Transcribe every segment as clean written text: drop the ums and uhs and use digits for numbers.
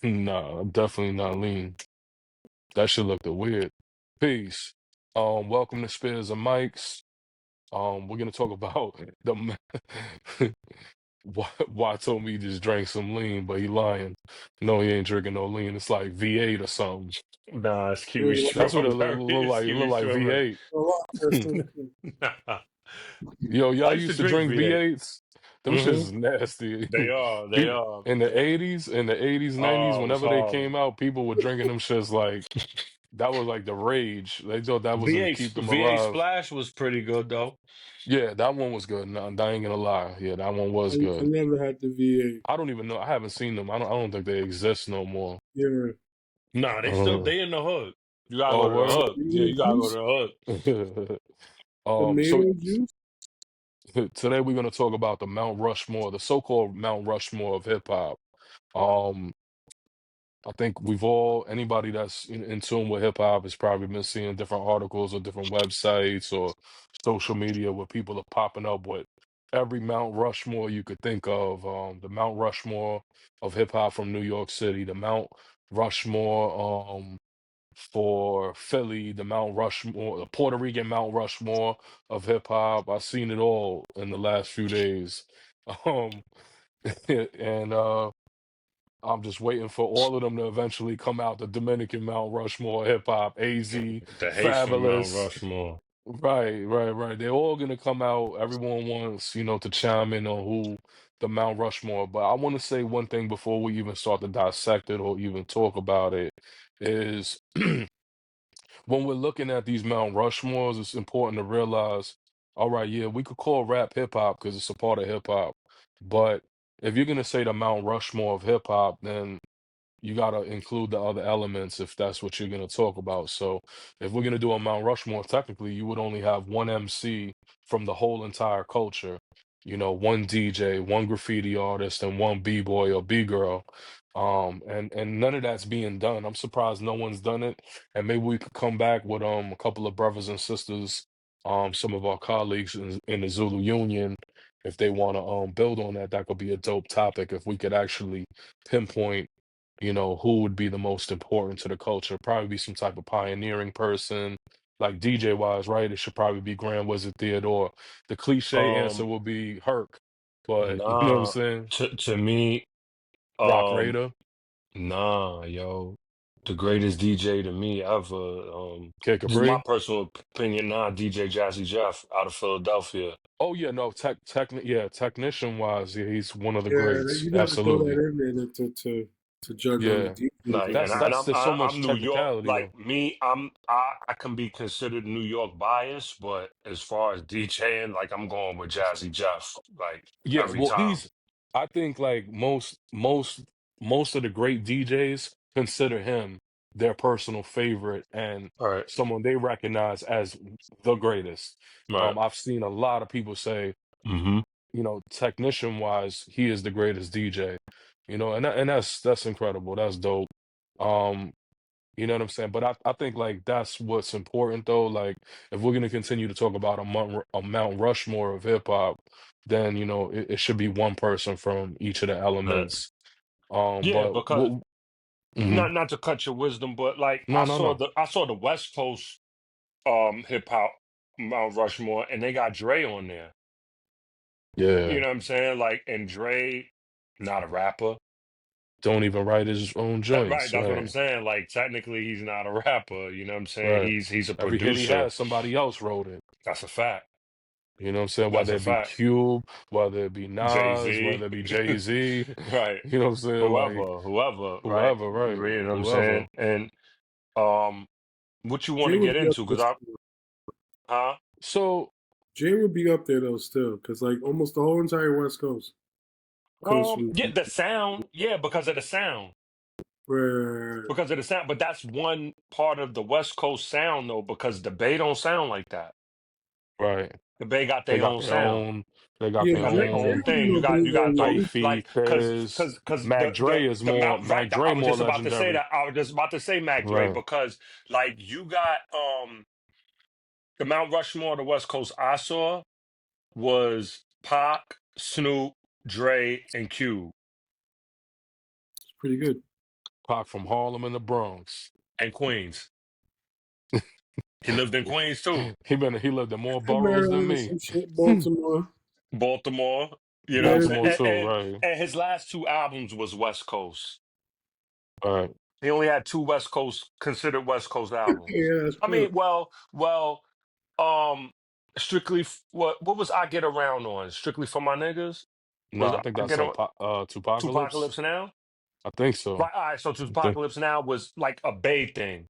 Nah, definitely not lean. That shit looked weird. Peace. Welcome to Spears and Mikes. We're gonna talk about why told me he just drank some lean, but he lying. No, he ain't drinking no lean. It's like V8 or something. Nah, it's kiwi Very That's what it strawberry. look It's like. It look kiwi like strawberry. V8. a lot of Nah. Yo, I y'all used to used to drink drink V8. V8s? Them shits Hmm. is nasty. They are. They People are. in the 80s, 90s, Oh, it was whenever they horrible. came out, people were drinking them shits like that was like the rage. They thought that was to V8 keep them V8 alive. Splash was pretty good though. Yeah, that one was good. No, I ain't gonna lie. Yeah, that one was I good. never had the VA. I don't even know. I haven't seen them. I don't think they exist no more. Yeah. Nah, Uh, they in the hood. You gotta go oh, to the word. hood. Yeah, Tomato you gotta go to juice? the hood. So Tomato juice? today we're gonna talk about the Mount Rushmore, the so-called Mount Rushmore of hip hop. Um, I think anybody that's in tune with hip hop has probably been seeing different articles or different websites or social media where people are popping up with every Mount Rushmore you could think of. The Mount Rushmore of hip hop from New York City, the Mount Rushmore for Philly, the Mount Rushmore, the Puerto Rican Mount Rushmore of hip hop. I've seen it all in the last few days. Um, and I'm just waiting for all of them to eventually come out. The Dominican Mount Rushmore, hip hop, AZ, The Haitian Mount Fabulous. Rushmore. Right. They're all gonna come out. Everyone wants, to chime in on who the Mount Rushmore. But I want to say one thing before we even start to dissect it or even talk about it is when we're looking at these Mount Rushmores, it's important to realize, all right, yeah, we could call rap hip hop because it's a part of hip hop. But if you're gonna say the Mount Rushmore of hip hop, then you got to include the other elements if that's what you're going to talk about. So if we're going to do a Mount Rushmore, technically you would only have one MC from the whole entire culture. One DJ, one graffiti artist, and one B-boy or B-girl. And none of that's being done. I'm surprised no one's done it. And maybe we could come back with a couple of brothers and sisters, some of our colleagues in the Zulu Union, if they want to build on that. That could be a dope topic if we could actually pinpoint who would be the most important to the culture. Probably be some type of pioneering person, like DJ wise, right? It should probably be Grand Wizard Theodore. The cliche answer Um, will be Herc, but you know what I'm nah. saying? To me, Rock um, Raider, nah, yo. The greatest DJ to me ever. Kid Just my Capri. personal opinion, nah, DJ Jazzy Jeff out of Philadelphia. Oh yeah, no, technician wise, yeah, he's one of the Yeah, greats. you got to throw that Absolutely. in there to judge other Yeah. DJs Like, as and well. There's so much I'm New York. technicality Like though. me, I can be considered New York biased, but as far as DJing, like I'm going with Jazzy Jeff, like Yeah, every well, time. I think like most of the great DJs consider him their personal favorite and Right, someone they recognize as the greatest. right. I've seen a lot of people say, Mm-hmm. technician wise, he is the greatest DJ. And that's incredible. That's dope. Um, you know what I'm saying? But I think like that's what's important though. Like if we're gonna continue to talk about a Mount Rushmore of hip hop, then it should be one person from each of the Right. elements. Yeah, But because what? Mhm. not to cut your wisdom, but like No, no, no. I saw the West Coast hip hop Mount Rushmore, and they got Dre on there. You Yeah, know what I'm saying? Like, and Dre, not a rapper. don't even write his own Right, joints. that's what I'm Right, saying. Like, technically, he's not a rapper. You know what I'm saying? right. He's a Every hit he producer. has, somebody else wrote it. That's a fact. You know what I'm saying? That's Whether a it be fact. Cube, whether it be Jay Nas, Z, whether it be Jay-Z, right? you know what I'm saying? Like Whoever, right? whoever, right? You know what I'm Whoever. saying? And um, what you want Jay to would get be up into? there Because I, still. huh? So Jay would be up there though still, because like almost the whole entire West Coast comes from Yeah, the sound. Yeah, because of the sound. where Because of the sound. But that's one part of the West Coast sound, though, because the Bay don't sound like that. right. The Bay got They their got own their sound. own. They got They yeah, their got their Jay own own. ain't thing. no Bay You got Zone like either. Hyphy, Fizz, Mac Dre is the more. Mount Mac right. Dre I was more just about to say legendary. that. I was just about to say Mac Dre Right. because like you got the Mount Rushmore of the West Coast I saw was Pac, Snoop, Dre, and Cube. It's pretty good. Pac from Harlem and the Bronx. and Queens. He lived in Queens too. He lived in more boroughs than Maryland, me. some shit, Baltimore. Baltimore. You know what I'm Yeah, saying? Baltimore too, right? And his last two albums was West Coast. Right. He only had two West Coast considered West Coast albums. yeah, that's I mean, true. um, strictly what was I Get Around on? Strictly for my niggas? No, Was I think I that's Get Around Tupacalypse. Tupacalypse Now? I think so. Right, all right, so I think Tupacalypse Now was like a Bay thing.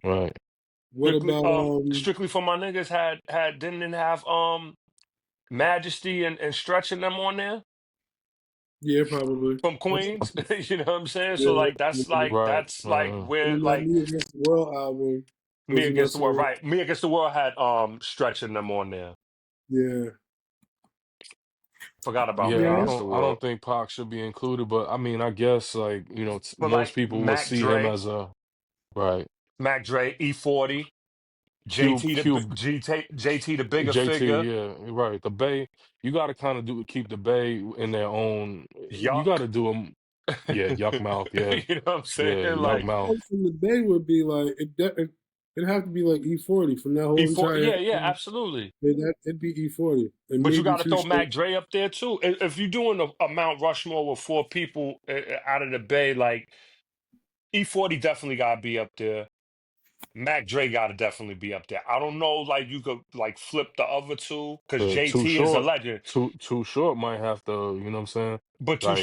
right. What about Strictly for my niggas didn't it have Majesty and Stretching them on there yeah, probably. from What's Queens? You know what I'm saying? So yeah, like that's yeah. like Right. that's like And where then that like Me Against the World album Me was Against the messing World, with right? Me Against the World had Stretching them on there. yeah. Forgot about Me Yeah, Yeah. Against the I World. don't think Pac should be included, but I mean, I guess like, But most like people would see him as a right. Mac Dre, E40, Cube Cube JT the bigger JT, figure, yeah, right. The Bay, you got to kind of keep the Bay in their own. You got Yuck. to do them. Yeah, Yuck Mouth. Yeah, You know what I'm saying? yeah, Yuck Like Mouth. From the Bay would be like it'd have to be like E40 from that whole E40, entire. yeah, absolutely. It'd be E40 and But you maybe got to Too throw Short. Mac Dre up there too. If you're doing a Mount Rushmore with four people out of the Bay, like E40 definitely got to be up there. Mac Dre got to definitely be up there. I don't know, like you could like flip the other two because Too JT is a short. legend, Too short might have to. You know what I'm saying? but Like,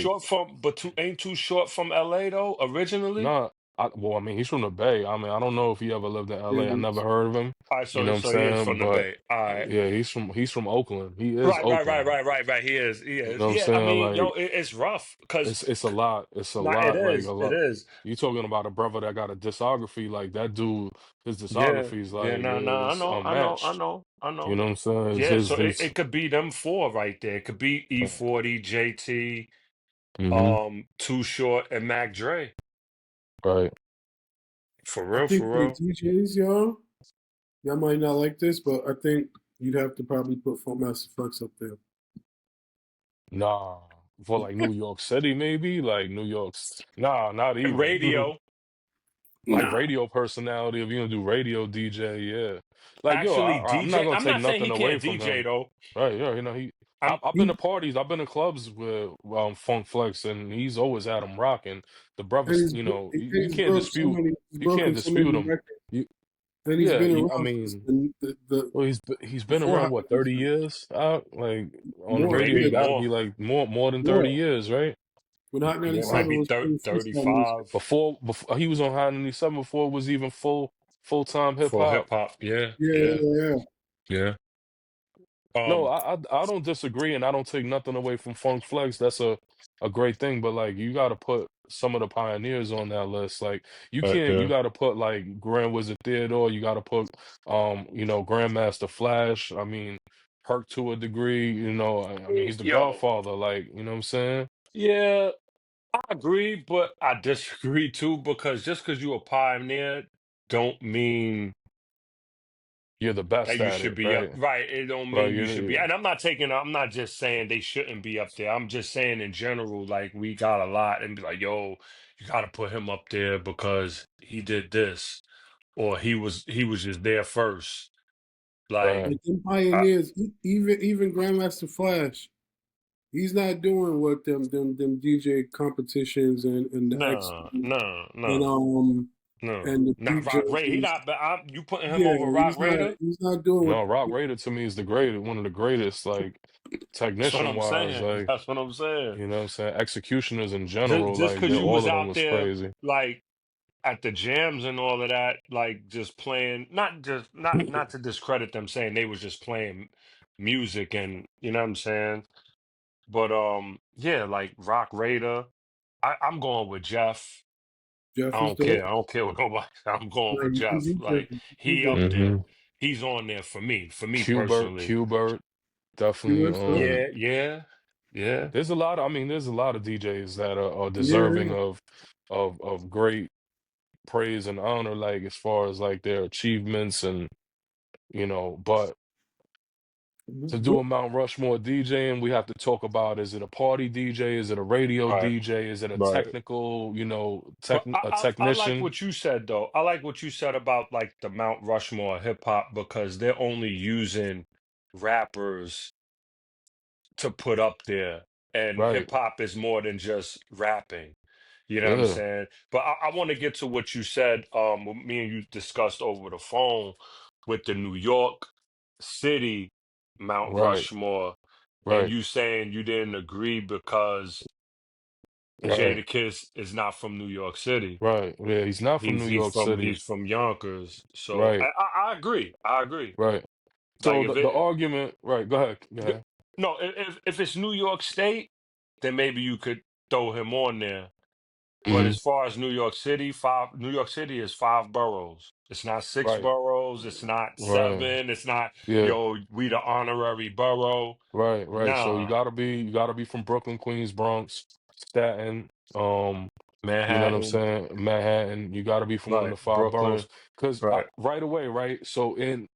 too short from LA though originally. not. Well, I mean, he's from the Bay. I mean, I don't know if he ever lived in Yeah, LA. I never heard of him. All right, You know what I'm so he is saying? from the But Bay. All right. yeah, he's from Oakland. He is Oakland. Right. He is. He You is. know what I'm Yeah, I saying? mean, yo, Like, it's rough because it's a lot. It's a nah, it lot. Like a is. It lot. is. You talking about a brother that got a discography like that dude? His Yeah. discography is Yeah. like Nah. I is know. unmatched. I You know. know what I'm saying? It's Yeah. So his. it could be them four right there. It could be E40, JT, Hmm. Too Short, and Mac Dre. Right. For I real. think For for real. DJs, y'all might not like this, but I think you'd have to probably put Funk Master Flex up there. Nah. For like New York City, maybe like New York's. Nah, not even. Radio. Like Nah. radio personality. If you're gonna do radio DJ, yeah. Like yo, Actually, I'm not DJ. gonna I'm take not saying nothing he away can't from DJ him. though. Right, yeah, I'm I've been He to parties, I've been to clubs with Funk Flex, and he's always had them rocking. The and brothers, you he's can't broke so dispute, many he's you can't broken so dispute many him. records. You, And he's yeah, been I around since mean, the well, he's been before around Hot what 30 97. years out, like on the More. radio, maybe Yeah, got to more. be like more than 30 more. years, right? When Hot Yeah, it might 97 be was putting freestyle music. 35 Before he was on High 97 before it was even full time hip for hip hop. hop. Yeah. Yeah, Yeah. yeah, yeah. Yeah. No, Um. I don't disagree, and I don't take nothing away from Funk Flex. That's a great thing, but like you got to put some of the pioneers on that list. Like you Yeah. got to put like Grand Wizard Theodore. You got to put Grandmaster Flash. I mean, Herc to a degree. I mean he's the Yo. Godfather. Like you know what I'm saying? Yeah, I agree, but I disagree too because just because you're a pioneer don't mean You're the that best you at should it, be up. right? Right. It don't Right. mean you should be. And I'm not just saying they shouldn't be up there. I'm just saying in general, like we got a lot and be like, yo, you gotta put him up there because he did this or he was just there first. Like Right. Like them I, pioneers, even Grandmaster Flash, he's not doing what them DJ competitions and the X no, and no, no, um no. and the Not Beat Rock Raider. He Judges. not but you putting him Yeah, over Rock Raider? he's not doing what No, Rock Raider to me is one of the greatest, like That's what technician I'm wise, saying. like. That's what I'm saying. You know what I'm saying? Executioners in Just general, just like because they you all was of them out was there crazy. like at the jams and all of that, like just playing, not to discredit them saying they was just playing music and you know what I'm saying? But yeah, like Rock Raider. I'm going with Jeff. I Jeff is don't dope. care. I don't care what nobody. I'm going Like, with Jeff. Like you he can up there. Hmm. He's on there for me Qbert, personally. Qbert, definitely. Qbert dope. Yeah. There's a lot of DJs that are Yeah, deserving yeah. of great praise and honor, like as far as like their achievements and but To do a What? Mount Rushmore DJing, we have to talk about, is it a party DJ? Is it a radio Right, DJ? Is it a right. technical, But a I like technician? what you said though. I like what you said about like the Mount Rushmore hip hop because they're only using rappers to put up there, and Right. hip hop is more than just rapping. You know what I'm Yeah. saying? But I want to get to what you said. What me and you discussed over the phone with the New York City Mount Right. Rushmore, and Right. you saying you didn't agree because Right. Jadakiss is not from New York City. Right. Yeah. He's not from New York He's City. from Yonkers. So Right. I agree. I agree. Right. Like So if the it argument, right, go ahead. Go g- ahead. no, if it's New York State, then maybe you could throw him on there. But Hmm. as far as New York City is five boroughs. It's not six Right. boroughs. It's not Right. seven. It's not, Yeah. yo, we the honorary borough. Right. Right. So Nah, you gotta be from Brooklyn, Queens, Bronx, Staten, you know what I'm Manhattan, saying? Manhattan. You gotta be from one of right? the five Brooklyn, boroughs. Because right, right away, right? So in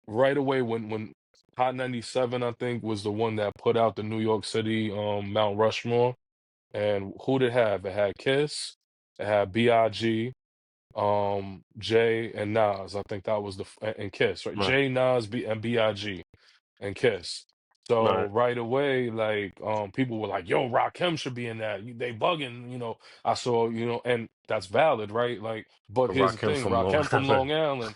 right away when Hot 97, I think, was the one that put out the New York City Mount Rushmore. And who did it have? It had Kiss, it had B.I.G., Jay and Nas. I think that was and Kiss, right? right, Jay, Nas, and B.I.G. and Kiss. So right. right away, like people were like, "Yo, Rakim should be in that. They bugging." I saw, and that's valid, right? Like, but here's the Rakim thing: from Long Rakim from Island. Long Island,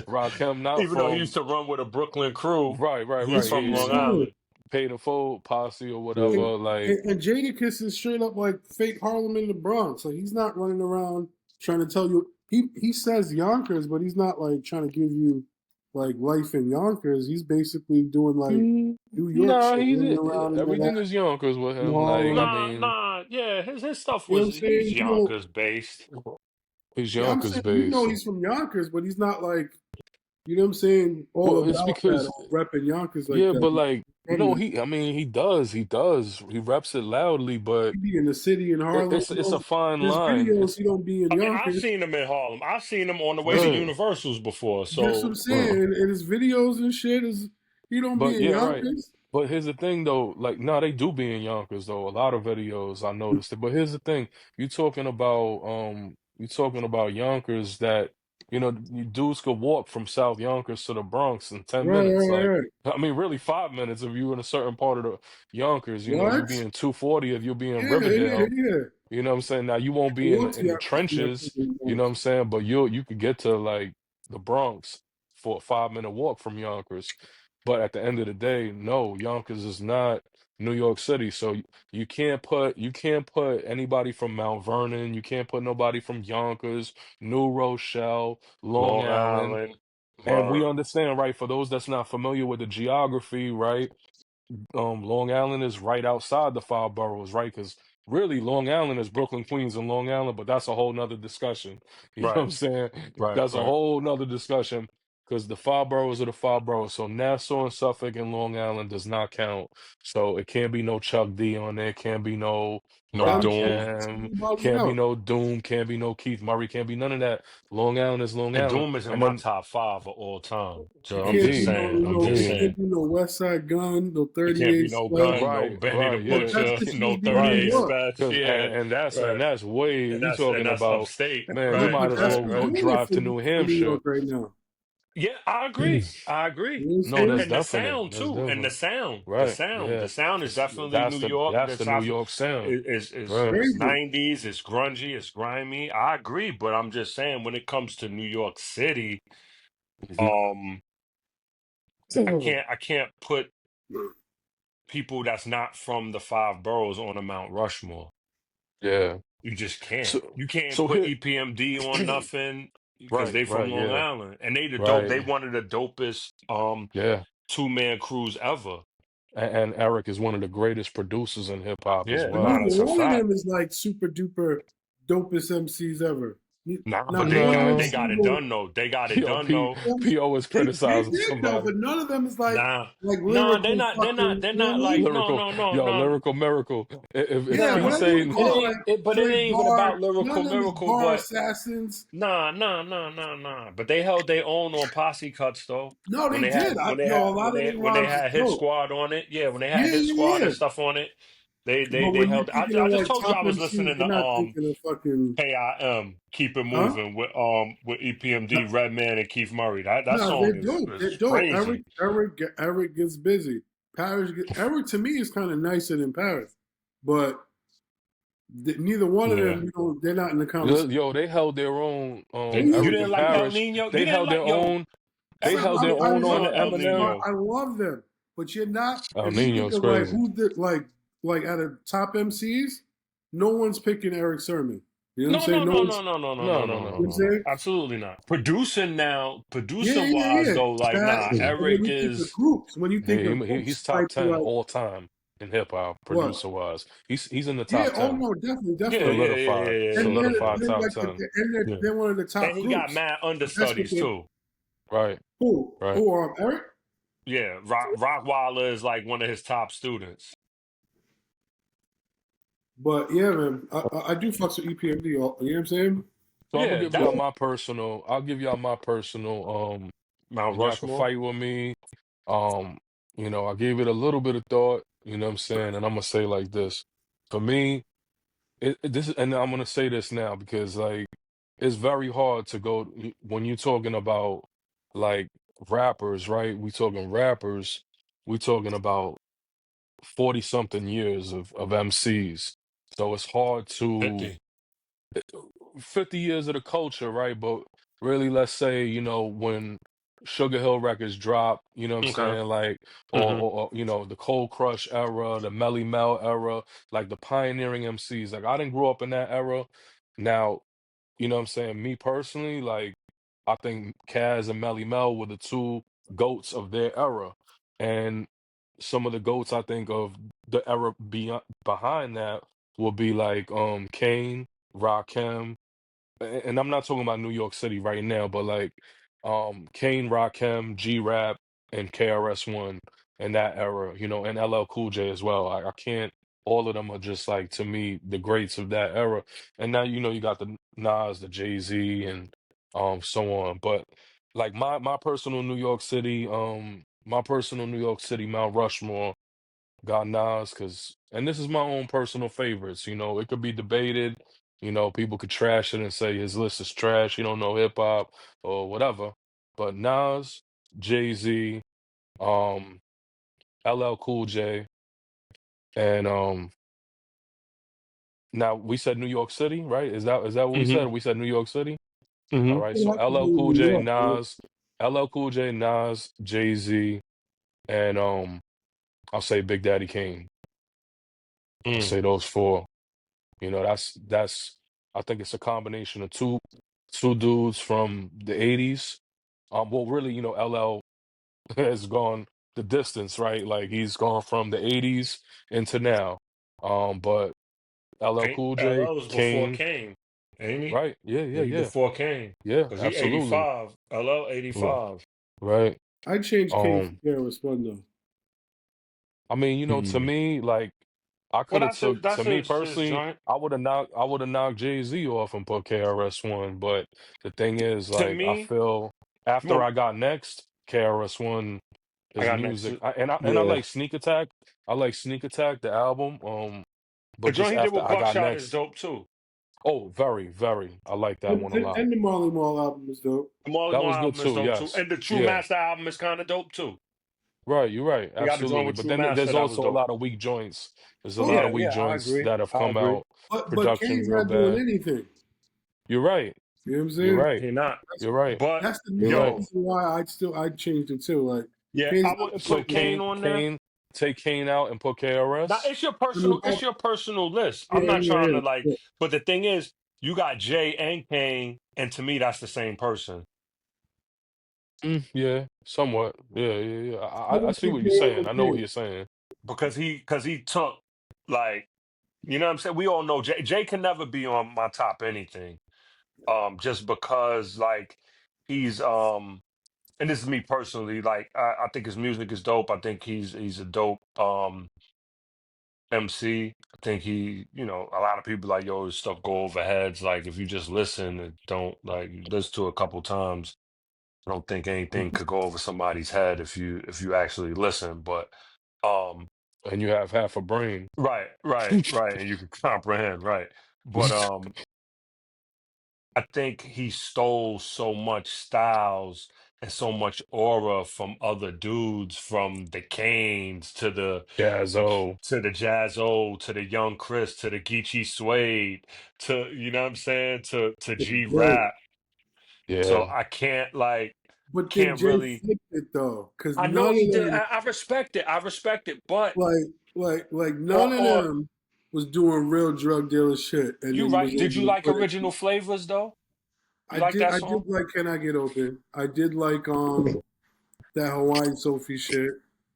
Rakim not Even though he from. used to run with a Brooklyn crew, Right, right, he's right. That's what from I'm He Long saying. Island. paid a full posse or Yeah. And, whatever. Like, and Jadakiss is straight up like fake Harlem in the Bronx. Like he's not running around trying to tell you. He says Yonkers, but he's not like trying to give you like life in Yonkers. He's basically doing like New York nah, shit, running around in everything Manhattan, is Yonkers with in him. Like, I Harlem. mean, Yeah, his stuff You know what was I'm he's saying? You know, Yonkers based. he's yeah, I'm Yonkers saying you know based. he's from Yonkers, but he's not like you know what I'm saying all Well, it's about that because or repping Yonkers like yeah, that. but He's like, from there. I mean, he reps it loudly, but He be in the city in Harlem. it's You a know, fine his line. videos It's he don't be in And I've Yonkers. seen him in Harlem. I've seen him on the way to right, Universals before. That's what I'm So right. saying. And his videos and shit is he don't be But in yeah, right. Yonkers. But here's the thing though, like no, they do be in Yonkers though. A lot of videos I noticed it. But here's the thing, you talking about Yonkers that, you dudes could walk from South Yonkers to the Bronx in 10 Right, minutes. right, Like, right. I mean really 5 minutes if you in a certain part of the Yonkers, you What? be in 240 if you'll be in Yeah, yeah, Riverdale. yeah. You know what I'm saying? Now you won't I be want to in the Yonkers from that trenches, fucking you know what Bronx. I'm saying? But you could get to like the Bronx for a 5 minute walk from Yonkers. But at the end of the day, no, Yonkers is not New York City. So you can't put anybody from Mount Vernon, you can't put nobody from Yonkers, New Rochelle, Long Long Island. Island, And we word, understand, right, for those that's not familiar with the geography, right? Long Island is right outside the five boroughs, right? Because really, Long Island is Brooklyn, Queens, and Long Island, but that's a whole nother discussion. You know what right, I'm saying? right, That's a right. whole nother discussion because the five boroughs are the five boroughs. So Nassau and Suffolk and Long Island does not count. So it can't be no Chuck D on there, can't be no No I'm saying Doom. Rakim, I'm bugging can't be out. no Doom, can't be no Keith Murray, can't be none of that. Long Island is Long And Island. Doom is in And my then top five of all time. It So I'm can't just be indeed, no, saying. I'm no, just it indeed. can't saying. be no West Side Gun, no It can't be 38 no Special. gun, no Right, Benny the right, yeah. But that's Butcher, because no they're in New 38 Right. York. Special. Cause Yeah, and right. that's way you And talking that's about, upstate, man, we But right? might but as that's Right, well who's right. go doing it drive to New for New Hampshire. York right now. Yeah, I agree. I agree. You know what I'm No, that's saying? And the definite. sound That's too. And different. Right. the Yeah. sound is definitely New York. That's the New York sound. Right. Is Crazy. 90s, it's grungy, it's grimy. I agree, but I'm just saying when it comes to New York City, Mhm. um, I can't put people that's not from the five boroughs on a Mount Rushmore. Yeah. You just can't. So You can't so put here EPMD on nothing because right, they from right, Long yeah. Island and they Right. one of the dopest Yeah. two-man crews ever. And Eric is one of the greatest producers in hip hop as Yeah, But nah, well. neither that's a one of fact. them is like super duper dopest MCs ever. Nah, Now but no they one of got them No, they got it singles. done though. They got it yo, done though. P.O. is They criticizing did though, somebody. but none of them is Nah, like nah, they're lyrical not. They're not. fucking. They're You know not what I like mean? no, Lyrical, no, no, yo, no. lyrical miracle. If Yeah, he's Nah, whatever you saying, it call it, ain't. like But it Drake ain't even bars. about None lyrical of them is miracle. bar But assassins. nah, nah, nah, nah, nah. But they held their own on posse cuts though. No, When they they did. had when they had A lot when of they their when they rhymes is had Hit dope. Squad on it. Yeah, when they had Yeah, Hit yeah, Squad yeah. and stuff on it. They they But they when you're held. thinking I of just like told you top I was MCs, listening you're to not thinking of fucking KIM, Keep It huh? Moving with EPMD, Redman, and Keith Murray. That No, they're song dope. They're is dope. crazy. Eric gets busy. Eric to me is kind of nicer than Paris, but neither one of Yeah. them, they're not in the yo, conversation. they held their own. Oh And you Eric yeah, and didn't like El Parrish, Nino? You they didn't held their like yo own. They son, held you their I own didn't on love like El El Eminem. Nino. Nino. I love them, but you're not. El If you think Nino's of like crazy. who's the like out of top MCs, no one's picking Eric Sermon. You know what I'm No, saying? no, No no, one's. no, no, no, no, No, no, no, no, no, no, You know what I'm no, no, no. no. saying? Absolutely not. Producing now, Yeah, producing yeah, wise yeah. though, like That, nah, but when Eric you think of is groups, when you think of He's groups, top like 10 all time in hip hop, what? producer wise. He's in the Yeah. top Oh 10. no, definitely, yeah, definitely. yeah, yeah, Solidified, yeah, yeah, And yeah, they're, yeah, solidified they're top like 10. yeah. they're one of the And top he got groups. mad That's what understudies they. too. Right, Who? right. Who? Eric. Yeah, Rockweiler is like one of his top students. But yeah, man, I do fucks with EPMD. You know what I'm saying? So I'm gonna Yeah, give y'all that's my personal. I'll give y'all my personal. Mount And y'all can Rushmore. fight with me. Um, I gave it a little bit of thought. You know what I'm saying? And I'm gonna say like this. For me, this is, and I'm gonna say this now because like it's very hard to go when you're talking about like rappers, right? We talking rappers. We talking about 40 something years of MCs. So it's hard to 50. 50 years of the culture, right? But really, let's say, when Sugar Hill Records drop, you know what I'm Okay. saying? Like, Hmm. or the Cold Crush era, the Melly Mel era, like the pioneering MCs. Like, I didn't grow up in that era. Now, you know what I'm saying? Me personally, like, I think Kaz and Melly Mel were the two goats of their era. And some of the goats I think of the era behind that would be like Kane, Rakim, and I'm not talking about New York City right now, but like Kane, Rakim, G Rap, and KRS-One in that era, and LL Cool J as well. I can't. All of them are just like to me the greats of that era. And now you got the Nas, the Jay-Z, and so on. But like my personal New York City, Mount Rushmore got Nas, and this is my own personal favorites. It could be debated. People could trash it and say his list is trash. He don't know hip hop or whatever. But Nas, Jay-Z, um, LL Cool J, and now we said New York City, right? Is that what we Hmm. said? We said New York City. All Hmm. right. It So has to be in New York. Man. LL Cool J, Nas, Jay-Z, and I'll say Big Daddy Kane. I'll Mm. say those four. That's I think it's a combination of two dudes from the 80s. Well, really, LL has gone the distance, right? Like he's gone from the 80s into now. But LL Cool J, LL was before Kane, Kane, ain't he? right? Yeah, yeah, Yeah, he yeah. before Kane. Yeah, Because he absolutely. 85. LL R- 85. Right. I changed Kane for Um, KRS-One though. I mean, to Hmm. me, like I Well, could have took that's to me his personally, joint. I would have knocked Jay-Z off and put KRS-One, but the thing is, To like, I me, feel after well, I got next, KRS-One, I his got next music, to, and I yeah. like Sneak Attack. I like Sneak Attack, the album. The But just joint he did after with I got Buckshot is next, dope too. oh, very, very, I like that one a lot. And the Marley Marl album is dope. The Marley That Marl was good album is too. dope too. Yes, And the True yeah. Master album is kind of dope too. Right, you're right, He got the joint absolutely. with But True then Master there's that was also a dope. lot of weak joints. There's a Oh lot yeah, of weak Yeah, I joints agree. that have I come agree. out. but Production Kane's real not doing bad. anything. You're right. You know what I'm You're saying? right. He not. That's You're right. But that's the You're main right. yo, reason why I changed it too. Like yeah, Kane's I not wouldn't So put doing Kane Kane, on there. Kane, take Kane out and put Now KRS. I mean, it's your personal list. yeah, I'm not yeah, trying yeah, to like, yeah. but the thing is, you got Jay and Kane, and to me, that's the same person Yeah, somewhat. Yeah, yeah, yeah. I I would see put what you're Kane saying. with I know what Kane. you're saying. because he took like, you know what I'm saying. We all know Jay can never be on my top anything. just because like he's and this is me personally, like I think his music is dope. I think he's a dope MC. I think a lot of people like, yo, his stuff go over heads. Like if you just listen and don't like listen to it a couple times, I don't think anything could go over somebody's head if you actually listen. But um And you have half a brain. right, right, right, and you can comprehend, right. But I think he stole so much styles and so much aura from other dudes, from the Canes Jazzo. to the Jazzo, to the Young Chris, to the Geechee Suede, to you know what I'm saying, to G Jay, Rap. So Yeah. I but then can't Jay really. flipped it though, because I know none he of did. them, I respect it. I respect it. But like or none of or them was doing real drug dealer shit, and you then was right? Did able you to like put it. Original Flavors though? You like that I did song? like Can I Get Open? I did like that Hawaiian Sophie shit.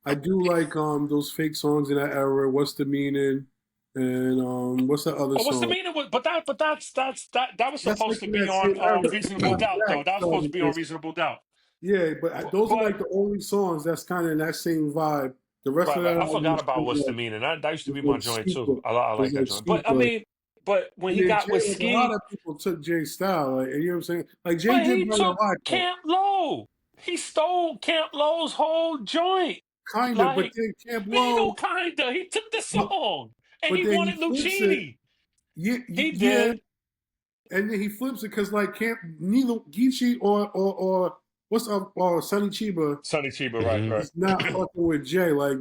I do like those fake songs in that era. What's the meaning? And what's the other Oh, what's the song? meaning with? That was That's supposed like to in be that on same era. Reasonable After Doubt though. that That was supposed to started be on this. Reasonable Doubt. Yeah, but those are But like the only songs that's kind of in that same vibe. The rest right, of right. that I album forgot is about kind of What's the like Meaning. That used to it's be my like joint too. super. I like It's that like joint. But I super. mean, but when And he then got Jay, with like a lot Ski, of people took Jay's style, like, and you know what I'm saying? Like Jay but did he bring a took lot though, Camp Low. He stole Camp Low's whole joint. kind of. But Like, then Camp ain't no Low, kinda. He took the but, song and but he then he wanted flips it. Lucchini. Yeah, He yeah, did. and then he flips it because like Camp neither Geechee or what's up or Sonny Chiba Sonny Chiba, right, Hmm. right. is not fucking with Jay. No, Like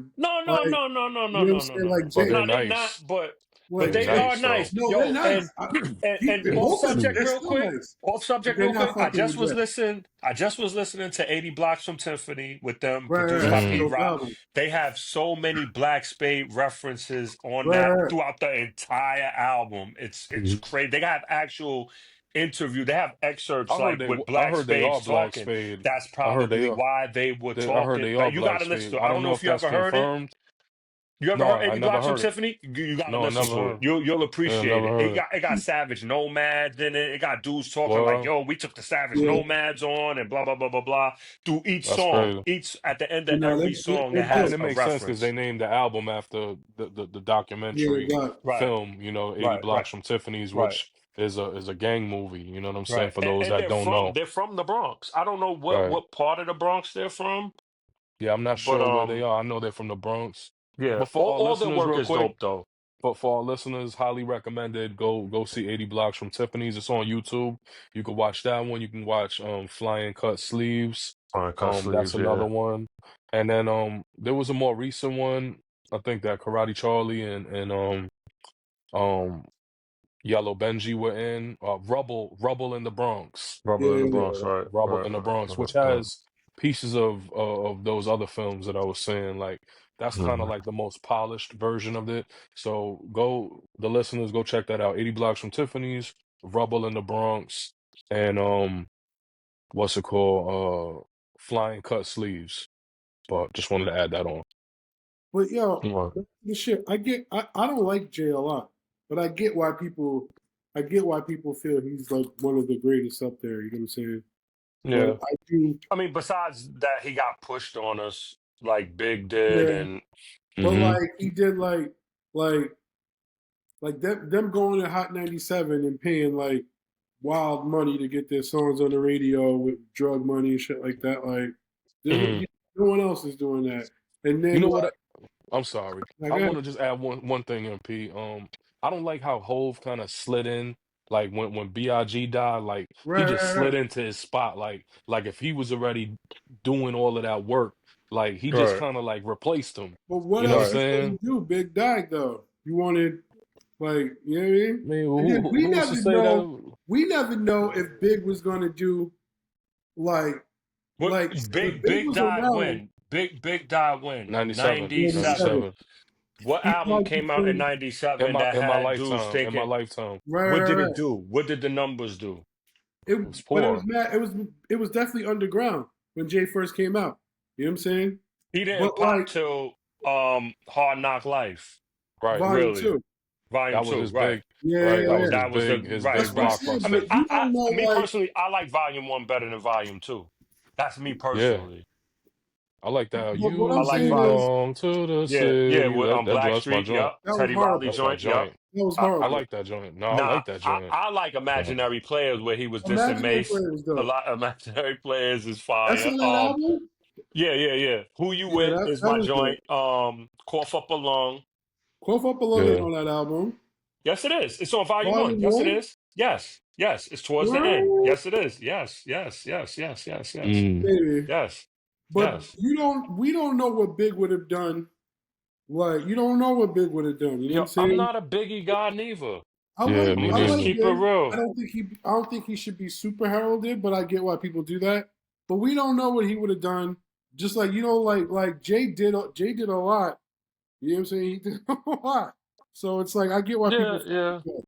no, no, no, no, you no, know what I'm no, no, saying? no, Like no. But Jay, they're No, they not, nice. but like They're they Jay. are nice though. nice. No, they're Yo, nice. and off Both of them, subject they're real still quick. nice, Off but subject they're real not quick. fucking with Jay. I just was listening to 80 Blocks from Tiffany with them, Right, produced right. by That's a Hmm. Pete dope Rock. album. They have so many Black Spade references on Right, that right. throughout the entire album. It's Hmm. crazy. They have actual interview. They have excerpts like with I Black heard they are Spades Black talking. Spade. That's I heard they probably are. why they were I heard talking. they are Like you got Black to listen Spade. to it. I I don't don't know know if if you that's ever heard it. confirmed. You ever No, heard I 80 never Blocks from heard it. Tiffany? You got to No, I listen never to it. heard. You'll Yeah, I appreciate never it. heard it. It got Savage Nomads in it. It got dudes talking like, Well, yo, we took the Savage Yeah, Nomads on and blah blah blah blah blah. Through each that's song. crazy. Each at the end of you know every song they it I mean, dope. has it a makes sense because they reference. named the album after the Yeah, documentary God. Right, film, 80 right, right, Blocks from Tiffany's, right. which is a gang movie. You know what I'm saying? Right. For those And that don't know, they're from the Bronx. I don't know right? what part of the Bronx they're from, Yeah, I'm not but sure where they are. I know they're from the Bronx. yeah. But for our All their listeners, work real is quick, dope though. for our listeners, highly recommended. Go see 80 Blocks from Tiffany's. It's on YouTube. You can watch that one. You can watch Flying Cut Sleeves. Cut That's sleeves, another yeah. one. And then there was a more recent one. I think that Karate Charlie and um Yellow Benji were in Rubble in the Bronx. Rubble in the Yeah, Bronx, right, Rubble right, in the right, Bronx, right, which right. has pieces of those other films that I was saying. Like that's kind of Mhm. like the most polished version of it. So the listeners, go check that out. 80 Blocks from Tiffany's, Rubble in the Bronx, and what's it called? Flying Cut Sleeves. But just wanted to add that on. but yo, Right. the shit. I don't like Jay a lot, but I get why people feel he's like one of the greatest up there. You know what I'm saying? But Yeah. I do, I mean, besides that, he got pushed on us like Big did, yeah. and But Hmm. like he did like them going to Hot 97 and paying like wild money to get their songs on the radio with drug money and shit like that. Like Hmm. no one else is doing that. And You then know what? I'm sorry. like I I, want to just add one thing, MP. I don't like how Hove kind of slid in, like when Big died, like he right, just right, slid right. into his spot, like if he was already doing all of that work, like he just right, kind of like replaced him. But what You know what I'm else right. you saying? gonna do? Big died though. You wanted like you know what I mean? I mean, And then who's to say that? we never know if Big was gonna do like What when Big Big was died around when? Big died when? 97, 97. 97. 97. What He album probably came out in been '97 that In my had dudes lifetime, in my thinking? lifetime, right, What right, did it right. do? What did the numbers do? It, it was but it was poor. mad. It was definitely underground when Jay first came out. You know what I'm saying? He didn't But pop like till Hard Knock Life, Right. Volume really. Two. Volume That was two, his right? big, Yeah, right? yeah, That yeah. was That was the his right, That's big what I'm right. saying. I But mean, blockbuster. you don't know, me like, personally, I like Volume One better than Volume Two. That's me Yeah, personally. I like that. but what You I'm I like saying Volume. is belong to the Yeah, city. with That Black joint's my Street. joint. Yup, that was Teddy Riley That's horrible. my joint. Yup. joint. That was I, I horrible. like that joint. No, I nah, like that joint. I like Uh, Imaginary Players where he was dissing Imaginary Mace. Player was A dope. lot of Imaginary Players is That's fire. on that album. Yeah. Who You Yeah, With that is that my was dope. joint. Cough Up a Lung. Cough Up Alone ain't yeah. on that album. Yes, it is. It's on Volume One. Volume Yes, it One. is. Yes. It's towards the end. What? Yes, it is. Yes. Mm. Maybe. Yes. But Yes. you don't. We don't know what Big would have done. Like you don't know what Big would have done. You know what I'm Yo, I'm saying? not a Biggie guy neither. Yeah, I'm me gonna I just like neither. keep it Big. real. I don't think he should be super heralded, but I get why people do that. But we don't know what he would have done. Just like you know, like Jay did a lot. You know what I'm saying? He did a lot. So it's like I get why people feel Yeah. that.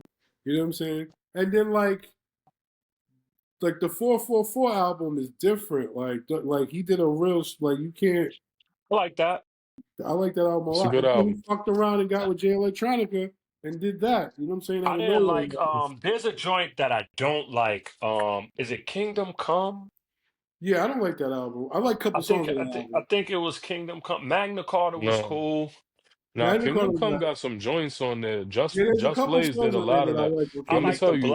You know what I'm saying? And then like the 444 album is different. Like he did a real like you can't. I like that. I like that album a It's a lot. good And then he album. fucked around and got with Jay Electronica and did that. You know what I'm saying? Out I of didn't nowhere. like there's a joint that I don't like. Is it Kingdom Come? Yeah, I don't like that album. I like a couple songs on that I album. think it was Kingdom Come. Magna Carta was No, cool. nah. Magna Kingdom Carta was Come that. got some joints on there. Yeah, there's a Just couple Blaze did songs a on there lot that of I that. like with I Let me Kingdom like tell Come. you,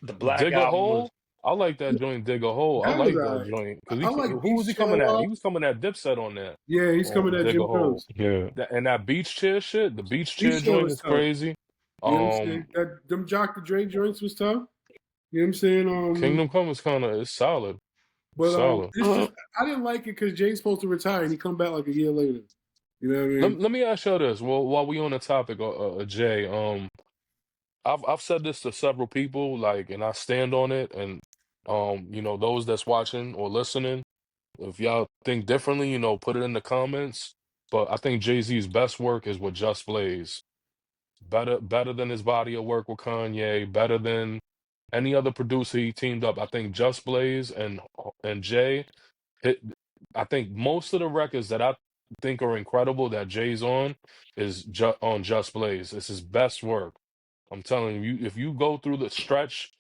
the Black Dig a album was Hole. I like that joint. Dig a Hole. I That was like that alright. joint because I he like who was Beats he coming at? He Sherlock. was coming at Dipset on that Yeah, he's coming on at Dig a Jim Hole. Jones. yeah. And that beach chair shit. The beach chair Beats Chair joint was is tough. crazy. You know what I'm saying? That them Jock the Dre joints was tough. You know what I'm saying? Kingdom Come is kind of it's solid. It's But solid. it's just I didn't like it because Jay's supposed to retire and he come back like a year later. You know what I mean? Let me ask you this. Well, while we on the topic, Jay, I've said this to several people, like, and I stand on it. And those that's watching or listening, if y'all think differently, put it in the comments. But I think Jay-Z's best work is with Just Blaze. Better than his body of work with Kanye. Better than any other producer he teamed up. I think Just Blaze and Jay hit. I think most of the records that I think are incredible that Jay's on is on Just Blaze. It's his best work. I'm telling you, if you go through the stretch,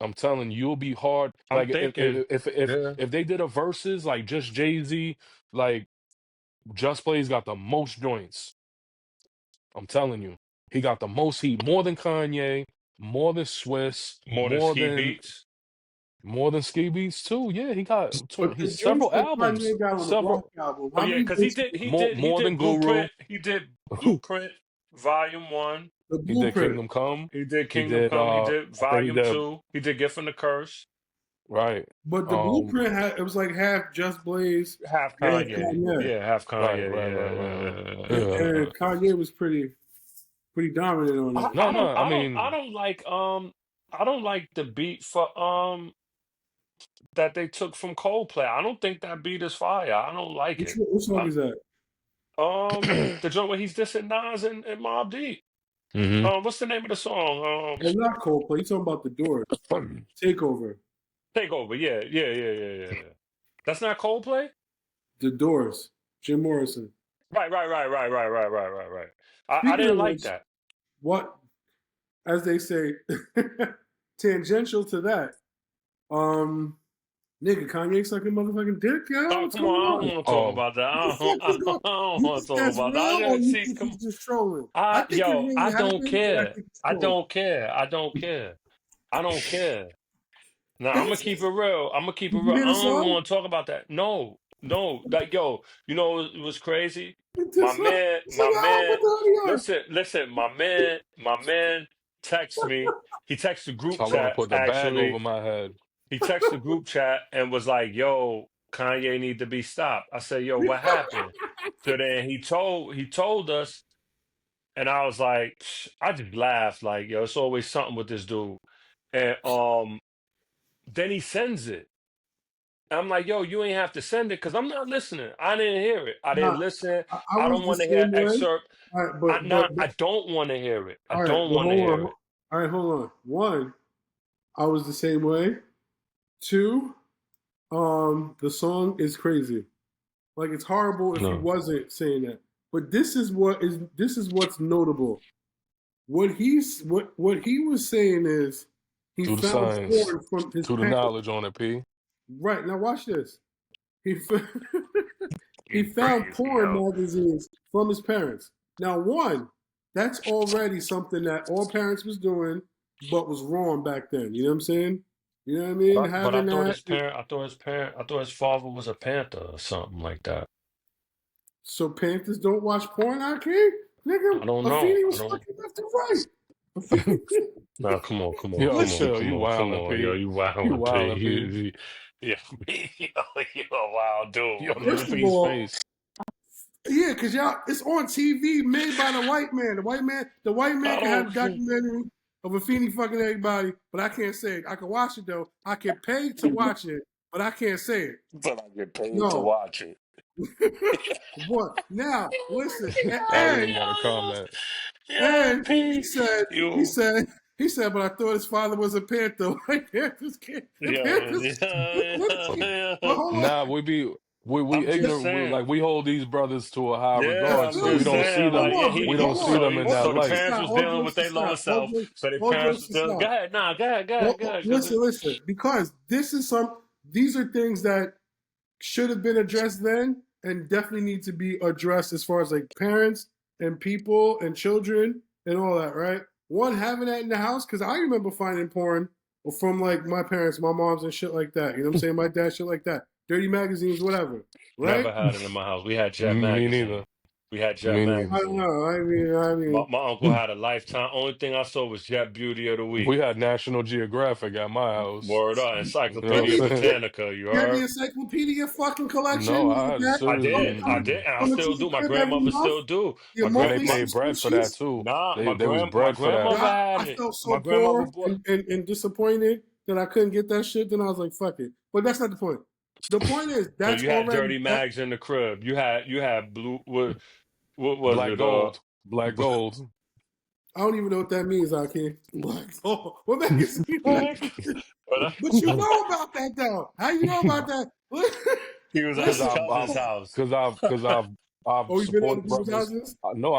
I'm telling you, you'll be hard. I'm Like thinking, yeah. if they did a verses like just Jay-Z, like Just Blaze got the most joints. I'm telling you, he got the most heat, more than Kanye, more than Swiss, More than Ski Beats. more than Ski Beats too. Yeah, he got But the his joints several that albums, Kanye got on the Black several album, Oh how yeah, many because joints? he more than did Guru. Blueprint Volume One. The He did Blueprint. Kingdom Come. He did He Kingdom did Come. He did I think he Volume did Two. He did Gift from the Curse. right. But the Um Blueprint had it was like half Just Blaze, Half half Kanye. Kanye. Yeah, half right, Kanye. right, right, right, And, right. Yeah. and Kanye was pretty dominant on that. No, no, I I mean, don't like the beat for that they took from Coldplay. I don't think that beat is fire. I don't like it. Which song Uh, is that? the joint where he's dissing Nas and Mobb Deep. hmm What's the name of the song? It's not Coldplay. You talking about the Doors? Takeover. Take Over. Yeah. That's not Coldplay? The Doors. Jim Morrison. Right. I Speaking didn't of like which, that. what as they say, tangential to that. Nigga, Kanye sucking motherfucking dick, yo. Oh, What's come going on. I don't on? want to talk oh, about that. What the fuck is going? I don't You want think to talk that's about that. real, or you See, think come he's just trolling? I think it really I don't happened, but I care. think it's I trolling. don't care. I don't care. I don't care. Now I'm gonna keep it real. Did you I hear the don't even song? want to talk about that. No, like yo, it was crazy. This song. It's like, oh, what the hell? Listen. My man texts me. He texts the group I want to chat. put the bag over Actually, my head. he texts the group chat and was like, "Yo, Kanye need to be stopped." I said, "Yo, what happened?" So then he told us, and I was like, I just laughed like, "Yo, it's always something with this dude." And then he sends it. I'm like, yo, you ain't have to send it because I'm not listening. I didn't hear it. I didn't Nah, listen. I I was don't the want to hear same way. excerpt. All right, but I don't want to hear it. I all right, don't but want to hold hear on. it. All right, hold on. One, I was the same way. Two, the song is crazy. Like it's horrible if he No. wasn't saying that. But this is what's notable. what he was saying is he Do the found science. porn from his Do the parents. knowledge on it, P. Right now, watch this. He he You found crazy, porn yo. magazines from his parents. Now, one, that's already something that all parents was doing, but was wrong back then. You know what I'm saying? You know what I mean? But I Having thought that. I thought his father was a Panther or something like that. So Panthers don't watch porn, I can't? Nigga, I don't know. Afeni I was don't. fucking left and right. Afeni, Nah, come on, come on, Yo, come on, listen, chill. come You on, come wildin', on, yo, P. you You wildin', wildin', P. P. Yeah, you a wild dude, Yo, my look first at of man. P's all, face. yeah, because y'all, it's on TV made by the white man. The white man I can have don't. a documentary of Afeni fucking everybody, but I can't say it. I can watch it though. I can pay to watch it, but I can't say it. But I get paid to No. watch it. What? Now, listen, I didn't even got a comment. Yeah, and he P. said, he You, said, he said, but I thought his father was a Panther. Like Panthers can't, the yeah, Panthers. yeah, But yeah. hold Nah, on. we I'm just ignorant. saying. Like we hold these brothers to a high Yeah, regard, I'm so Feel we just me? don't But see saying. them. Like, hold yeah, on, We but don't hold see on. them in All that so the light. jokes parents aside, was all dealing with jokes their aside, lower self. So their all parents jokes was dealing. aside. Go ahead, nah, go ahead, go ahead, go ahead. Cause Listen, because these are things that should have been addressed then and definitely need to be addressed as far as like parents and people and children and all that, right? One, having that in the house, because I remember finding porn from like my parents, my moms, and shit like that. You know what I'm saying? My dad, shit like that. Dirty magazines, whatever, right? never had it in my house. We had Jet Me magazine. neither. We had Jet Me neither. I don't magazine. know. I mean, My uncle had a Lifetime. Only thing I saw was Jet Beauty of the We Week. had National Geographic at my house. Word up, You know what I'm Encyclopedia really? saying? Britannica. You You had the heard? encyclopedia fucking collection. No, Your I had a dad I serious. did. I coming, did, and I coming to still your do. My crib every grandmother month. still do. Your And they monthly paid bread for that subscriptions. too. Nah, They was my bread for that. grandmother I had it. felt My so grandmother poor bought. and disappointed that I couldn't get that shit. Then I was like, fuck it. But that's not the point. The point is So that's you had already dirty that. mags in the crib. You had blue. What was Black it? gold. Black gold. I don't even know what that means, Aki. Like, oh, what magazine? Black. But But you know about that though. How you know about that? he was at Cause his Listen. I've cousin's house. I've Oh, you been on supported people's brothers. houses? I know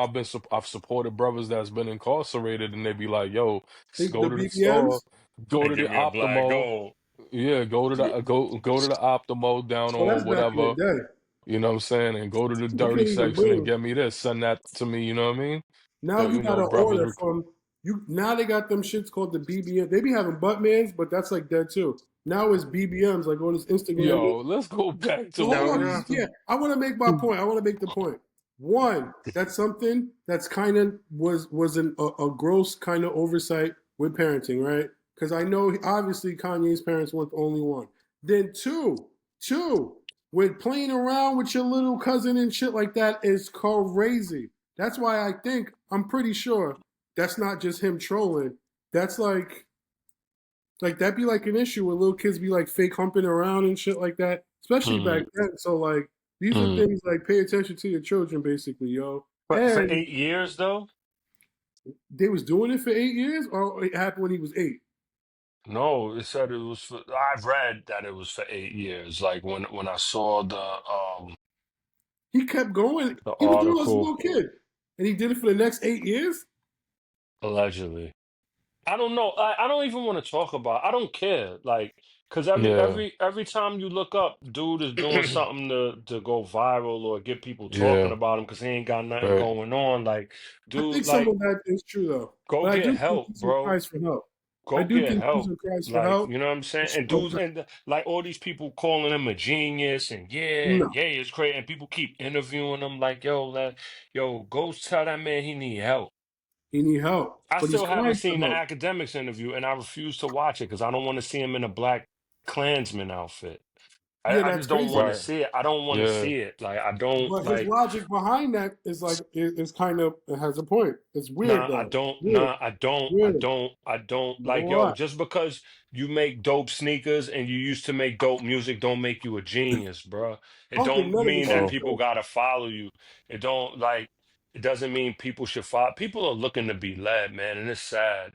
I've supported brothers that's been incarcerated, and they be like, "Yo, The go to the store, BBMs? go And to the give me a black Optimo, gold. yeah, go to the Optimo down Well, on that's back in the whatever, day. you know what I'm saying, and go to the You dirty can't even section and bring. get me this, send that to me, you know what I mean? Now But you you know, gotta brothers, order from you. Now they got them shits called the BBM. They be having Buttmans, but that's like dead too. Now it's BBMs, like on this Instagram. yo, let's go back to Well, what hold No, we on. no. used to. Yeah, I want to make my point. I want to make the point. One, that's something that's kind of was a gross kind of oversight with parenting, right? Because I know obviously Kanye's parents weren't the only one. Then two, when playing around with your little cousin and shit like that is crazy. That's why I'm pretty sure that's not just him trolling. That's like that'd be like an issue where little kids be like fake humping around and shit like that, especially back Mhm. then. So like these are Mhm. things like pay attention to your children, basically, yo. But for And 8 years though. they was doing it for 8 years, or it happened when he was 8. No, it said it was for, I've read that it was for 8 years. Like when I saw He kept going. the He was doing it as a article, little kid, and he did it for the next 8 years. allegedly. I don't know. I don't even want to talk about. I don't care. Like, cause Yeah, every time you look up, dude is doing something to go viral or get people talking yeah, about him because he ain't got nothing right. going on. Like, I think dude, some like, of that is true though, go but I get do think help, he's some bro. cries for help. I Go do get think he's help. some cries for Like, help. you know what I'm saying? And So, dudes and like all these people calling him a genius and no, yeah, it's great. And people keep interviewing him like, yo, go tell that man he need help. he need help, I but he's still haven't crying for seen the help. academics interview, and I refuse to watch it because I don't want to see him in a black Klansman outfit. I, Yeah, I that's just don't want to crazy. Right. see it. I don't want to Yeah. see it. Like I don't But his like. logic behind that is like is kind of it has a point. It's weird Nah, I though. don't. Weird, Nah, I don't. I weird. don't. I don't Not gonna like yo. lie. Just because you make dope sneakers and you used to make dope music, don't make you a genius, bro. I It don't think don't none of mean this that shit is Oh, people fake. gotta follow you. It don't like. It doesn't mean people should follow. People are looking to be led, man, and it's sad.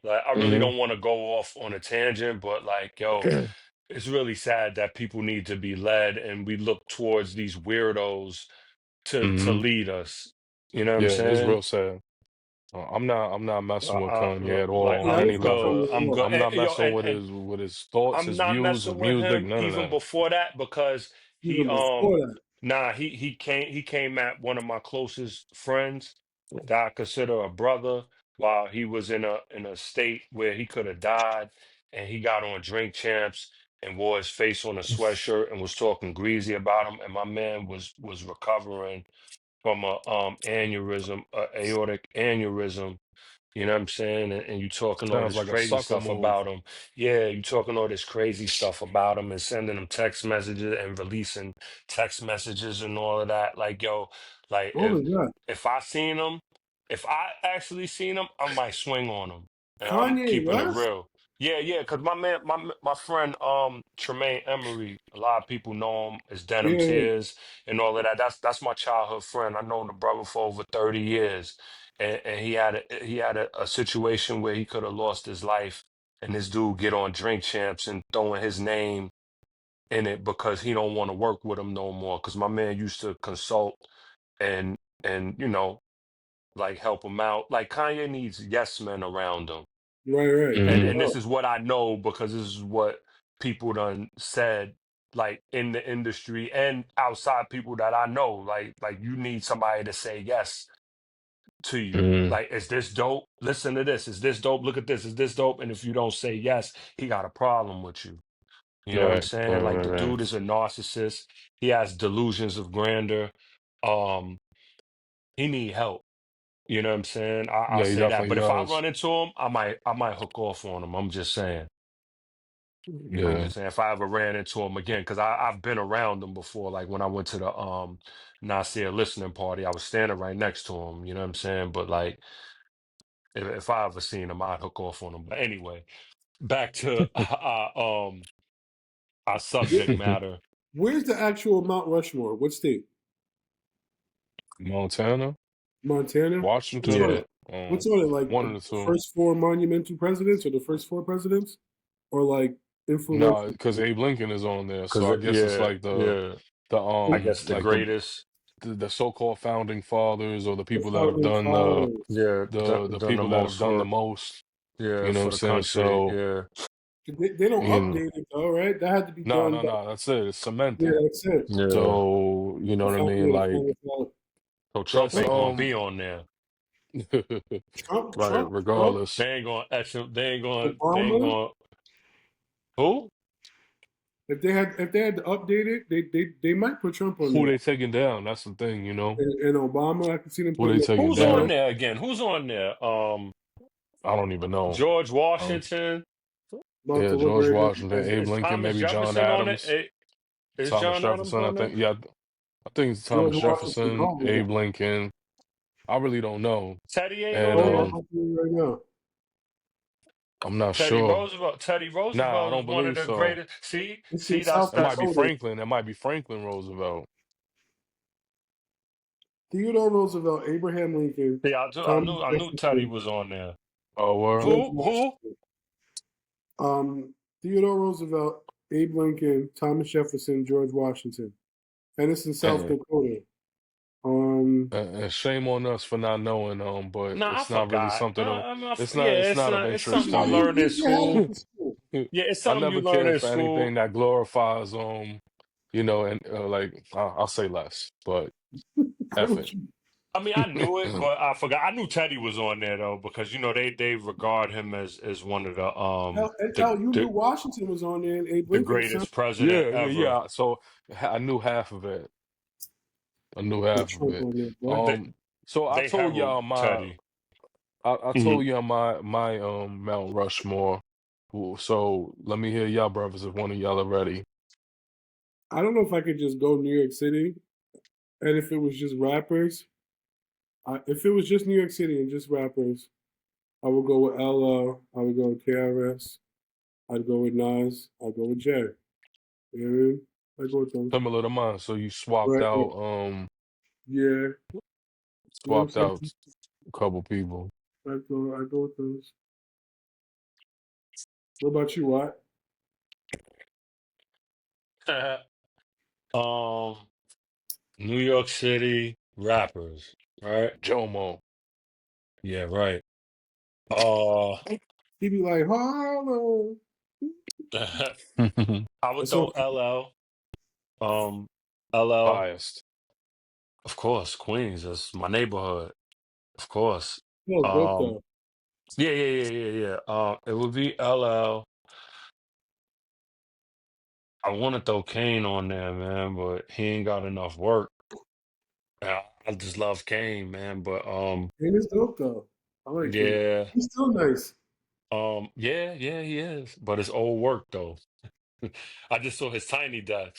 Like I really hmm don't want to go off on a tangent, but like yo, it's really sad that people need to be led, and we look towards these weirdos to hmm lead us. You know what I'm Yeah, it's saying? real sad. I'm not messing with Kanye Look, at like all Yeah, on I any didn't fuck with good. him level. at I'm all. good. I'm not Yo, messing with and his thoughts, I'm his not views, his messing with music, him none of even that. before that because he Even before that. nah he came at one of my closest friends that I consider a brother while he was in a state where he could have died, and he got on Drink Champs and wore his face on a sweatshirt and was talking greasy about him, and my man was recovering from a aneurysm, aortic aneurysm. You know what I'm saying? And you talking all Sounds this like a crazy sucker stuff move. about him. Yeah, you talking all this crazy stuff about him and sending him text messages and releasing text messages and all of that. Like, yo, like Oh my God. if I seen him, if I actually seen him, I might swing on him. And I'm Kanye keeping it West? real. Yeah, yeah, because my man, my friend Tremaine Emery, a lot of people know him as Denim Yeah. Tears and all of that. That's my childhood friend. I known the brother for over 30 years, and he had a situation where he could have lost his life, and this dude get on Drink Champs and throwing his name in it because he don't want to work with him no more. Because my man used to consult and like help him out. Like Kanye needs yes men around him, Right, right. and No Hmm. and this doubt. is what I know because this is what people done said, like in the industry and outside people that I know. Like you need somebody to say yes to you. Hmm. Like, is this dope? Listen to this. Is this dope? Look at this. Is this dope? And if you don't say yes, he got a problem with you. You know what I'm Right, right, saying? Like right, the right. dude is a narcissist. He has delusions of grandeur. Um, he need help. You know what I'm saying? I'll Yeah, he say that. definitely But if I does. run into him, I might hook off on him. I'm just saying. I'm Yeah. just saying if I ever ran into him again, because I've been around him before. Like when I went to the Nasir listening party, I was standing right next to him. You know what I'm saying? But like if I ever seen him, I'd hook off on him. But anyway, back to our Where, subject matter. where's the actual Mount Rushmore? What state? Montana, Montana? What's on Washington, Yeah, it? What's on it? Like one the of the two. first four monumental presidents or the first four presidents? Or like No, influential because people? Abe Lincoln is on there, so because I guess it's yeah, like the yeah. the I The guess the like the greatest. the so-called founding fathers or the people that have founding done fathers. Yeah, the done the people that have most done the work. most. Yeah, You know what for I'm the saying? country. So, Yeah, They don't you update it though, right? That had to be no, done no, by, no. That's it. It's yeah, cemented. that's it. yeah. So, you know The what I mean? founding, the Like founding father. So Trump that's ain't gonna be on there. right. Trump, Regardless, They ain't gonna etch him. They ain't gonna. They ain't Obama. gonna. Who? If they had to update it, they might put Trump on who there. they taking down? That's the thing. You know And Obama, I can see them who they putting taking Who's Obama. on down? there again? Who's on there? I don't even know. George Um, Washington. About to yeah, look George right Washington, Is now. Abe is Lincoln, Thomas maybe John Jefferson on it? Adams, Is Thomas John Adams Jefferson. I on think. there? Yeah, I think it's George Thomas Washington. Jefferson, Oh man. Abe Lincoln. I really don't know, Teddy ain't and on Hold on, there. I'm looking at it right now. I'm not Teddy sure. Roosevelt. Teddy Nah, I Roosevelt is don't one of believe the so. greatest. See, It's in see, South It might be Dakota. Franklin. It might be Franklin Roosevelt. Theodore Roosevelt, Abraham Lincoln, see. Thomas I knew Teddy Jefferson, was on there. Oh, word. George Who? Washington. Theodore Roosevelt, Abe Lincoln, Thomas Jefferson, George Washington. And it's in South And, Dakota. Um, and shame on us for not knowing, but Nah, I it's not really forgot. something of Yeah, it's it's not of not. It's interest something to you me. learn in you had it school. in school. Yeah, it's I something you never learn cared in for anything school. that glorifies and like I'll say less, but F it. I mean, I knew it, but I forgot. I knew Teddy was on there though, because they regard him as one of Hell, you knew Washington was on there, and Abe the Lincoln. Son, greatest president Yeah, yeah, ever. yeah. So I knew half of it. I knew put half of Trump it. on there, boy. They Um, so I they told herald y'all Teddy. I Hmm. told y'all my Mount Rushmore. So let me hear y'all brothers if one of y'all are ready. I don't know if I could just go New York City, and if it was just rappers, if it was just New York City and just rappers, I would go with LL. I would go with KRS. I'd go with Nas. I'd go with Jay. You know what I mean? I'd go with them. Similar to mine. So you swapped Right, right. out Yeah. You know what I'm swapped out saying? a couple people. I'd go with those. What about you, Watt? um, New York City rappers, right? Jomo. Yeah, right. Uh, He'd be like, "Harlem." I would That's throw so LL. LL, Biased. of course. Queens, that's my neighborhood. Of course. no good Um, though. yeah. It would be LL. I want to throw Kane on there, man, but he ain't got enough work. I just love Kane, man. But And it's dope though. I like King. yeah, He's still nice. yeah, he is. But it's old work though. I just saw his Tiny Desk.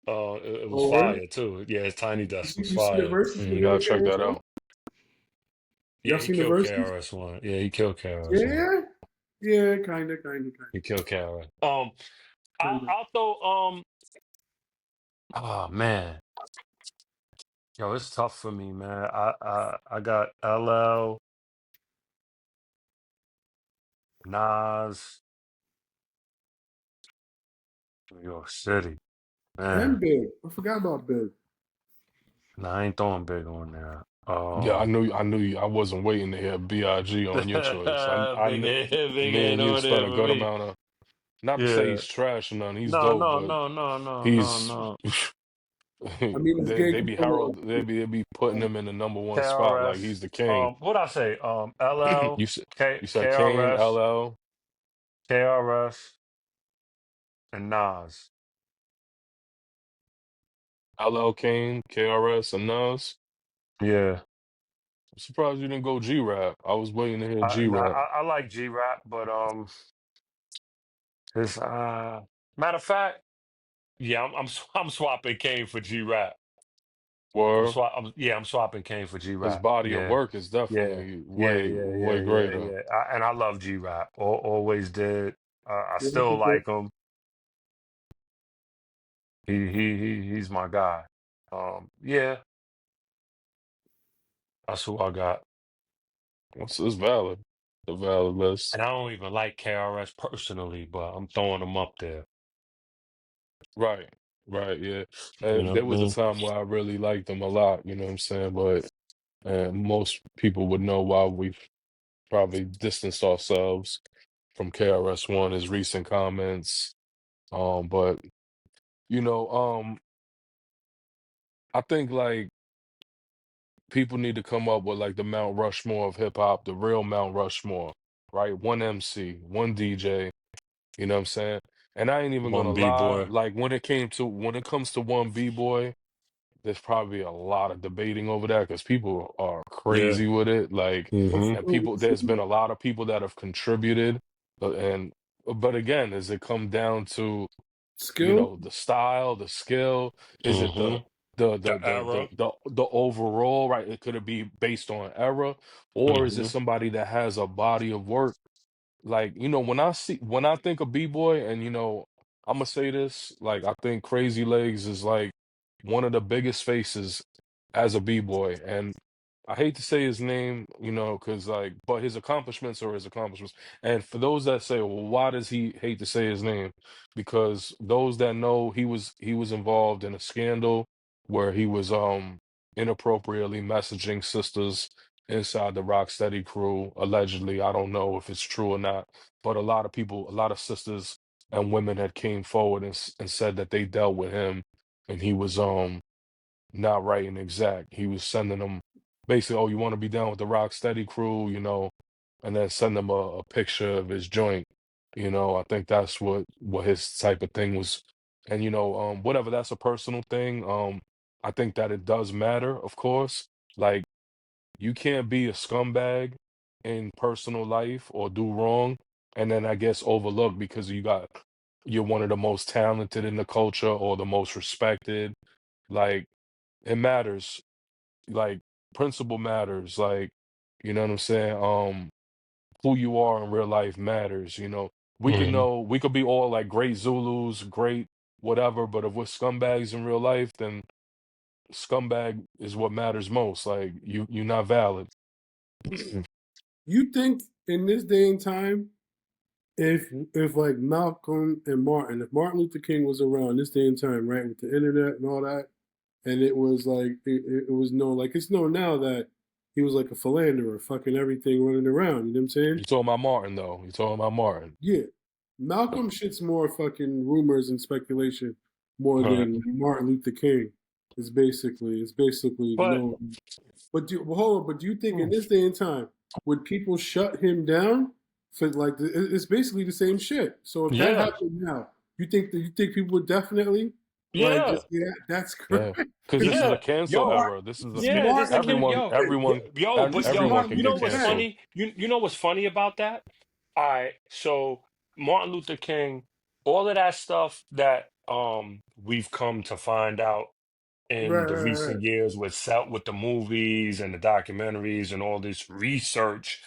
It was Oh, word? fire too. Yeah, his Tiny You Desk see, was you see the fire. verses You with him gotta and check KRS that One? out. Yeah, Y'all he seen the killed verses? KRS-One. Yeah, he killed KRS-One. Yeah, yeah, He killed KRS. kinda. I'll throw oh man. Yo, it's tough for me, man. I got LL, Nas, New York City. And Man. Big. I forgot about Big. Nah, I ain't throwing big on there. Yeah, I knew you. I wasn't waiting to hear Big on your choice. I Big knew big me ain't and you on spent there a for good me. amount of. Not to say Yeah. he's trash or none. He's No, dope, no, but no, no, no, no, he's no. I mean, it's getting they be a Harold. little. They be putting him in the number one spot like he's KRS. the king. What I say? LL, You said K you said Kane, KRS, LL, KRS, and Nas. LL Kane, KRS, and Nas. Yeah. I'm surprised you didn't go G Rap. I was waiting to hear G Nah, Rap. I like G Rap, but his matter of fact, yeah, I'm swapping Kane for G Rap. Or I'm swapping Kane for G his Rap. body of Yeah. work is Yeah. definitely way greater. And I love G Rap. Always did. I Yeah, that's a still good. like him. He's my guy. Yeah, that's who I got. It's valid. The valid list. And I don't even like KRS personally, but I'm throwing him up there. Right. Right. Yeah. You know There what I was a mean? time where I really liked him a lot. You know what I'm saying? But most people would know why we've probably distanced ourselves from KRS-One, his recent comments. But you know, I think like people need to come up with like the Mount Rushmore of hip hop, the real Mount Rushmore, right? One MC, one DJ, you know what I'm saying? And I ain't even One gonna B lie, boy. like when it comes to one B-boy, there's probably a lot of debating over that because people are Yeah. crazy with it. Like, Mm-hmm. and people, there's been a lot of people that have contributed, and but again, does it come down to Skill. the style, the skill? Is it Mm-hmm. The era. the overall, right? It could it be based on era, or is it Mm-hmm. somebody that has a body of work like, when I think of B-boy and I'm gonna say this, like I think Crazy Legs is like one of the biggest faces as a B-boy. And I hate to say his name, because like, but his accomplishments are his accomplishments. And for those that say, well, why does he hate to say his name? Because those that know he was involved in a scandal where he was inappropriately messaging sisters inside the Rocksteady crew, allegedly. I don't know if it's true or not, but a lot of people, a lot of sisters and women had came forward and said that they dealt with him, and he was not right and exact. He was sending them basically, oh, you want to be down with the Rocksteady crew, and then send them a picture of his joint. I think that's what his type of thing was. And whatever, that's a personal thing. I think that it does matter, of course. Like, you can't be a scumbag in personal life or do wrong and then I guess overlook because you're one of the most talented in the culture or the most respected. Like, it matters. Like, principle matters. Like, you know what I'm saying? Who you are in real life matters. Mm-hmm. We could be all like great Zulus, great whatever, but if we're scumbags in real life, then scumbag is what matters most. Like, you're not valid. You think in this day and time, if like Malcolm and Martin, if Martin Luther King was around this day and time, right, with the internet and all that, and it was like it was known, like it's known now that he was like a philanderer, fucking everything, running around. You know what I'm saying? You talking about Martin though? You talking about Martin? Yeah. Malcolm shit's more fucking rumors and speculation more Right. than Martin Luther King. It's basically But no. Well, hold on. But do you think in this day and time would people shut him down for like it's basically the same shit? So if that yeah, happened now, you think people would definitely like yeah, just yeah, that's Yeah, correct. because this Because is yeah. a cancel Yo, Martin, era. This is a, this is yeah, this is a Martin kid. Luther everyone, Yo, King. everyone, but This is yo, everyone Martin can you get know Luther what's King. canceled. funny? You know what's funny about that? All right, so Martin Luther King, all of that stuff that we've come to find out in Right, the right, right. recent years with the movies and the documentaries and all this research,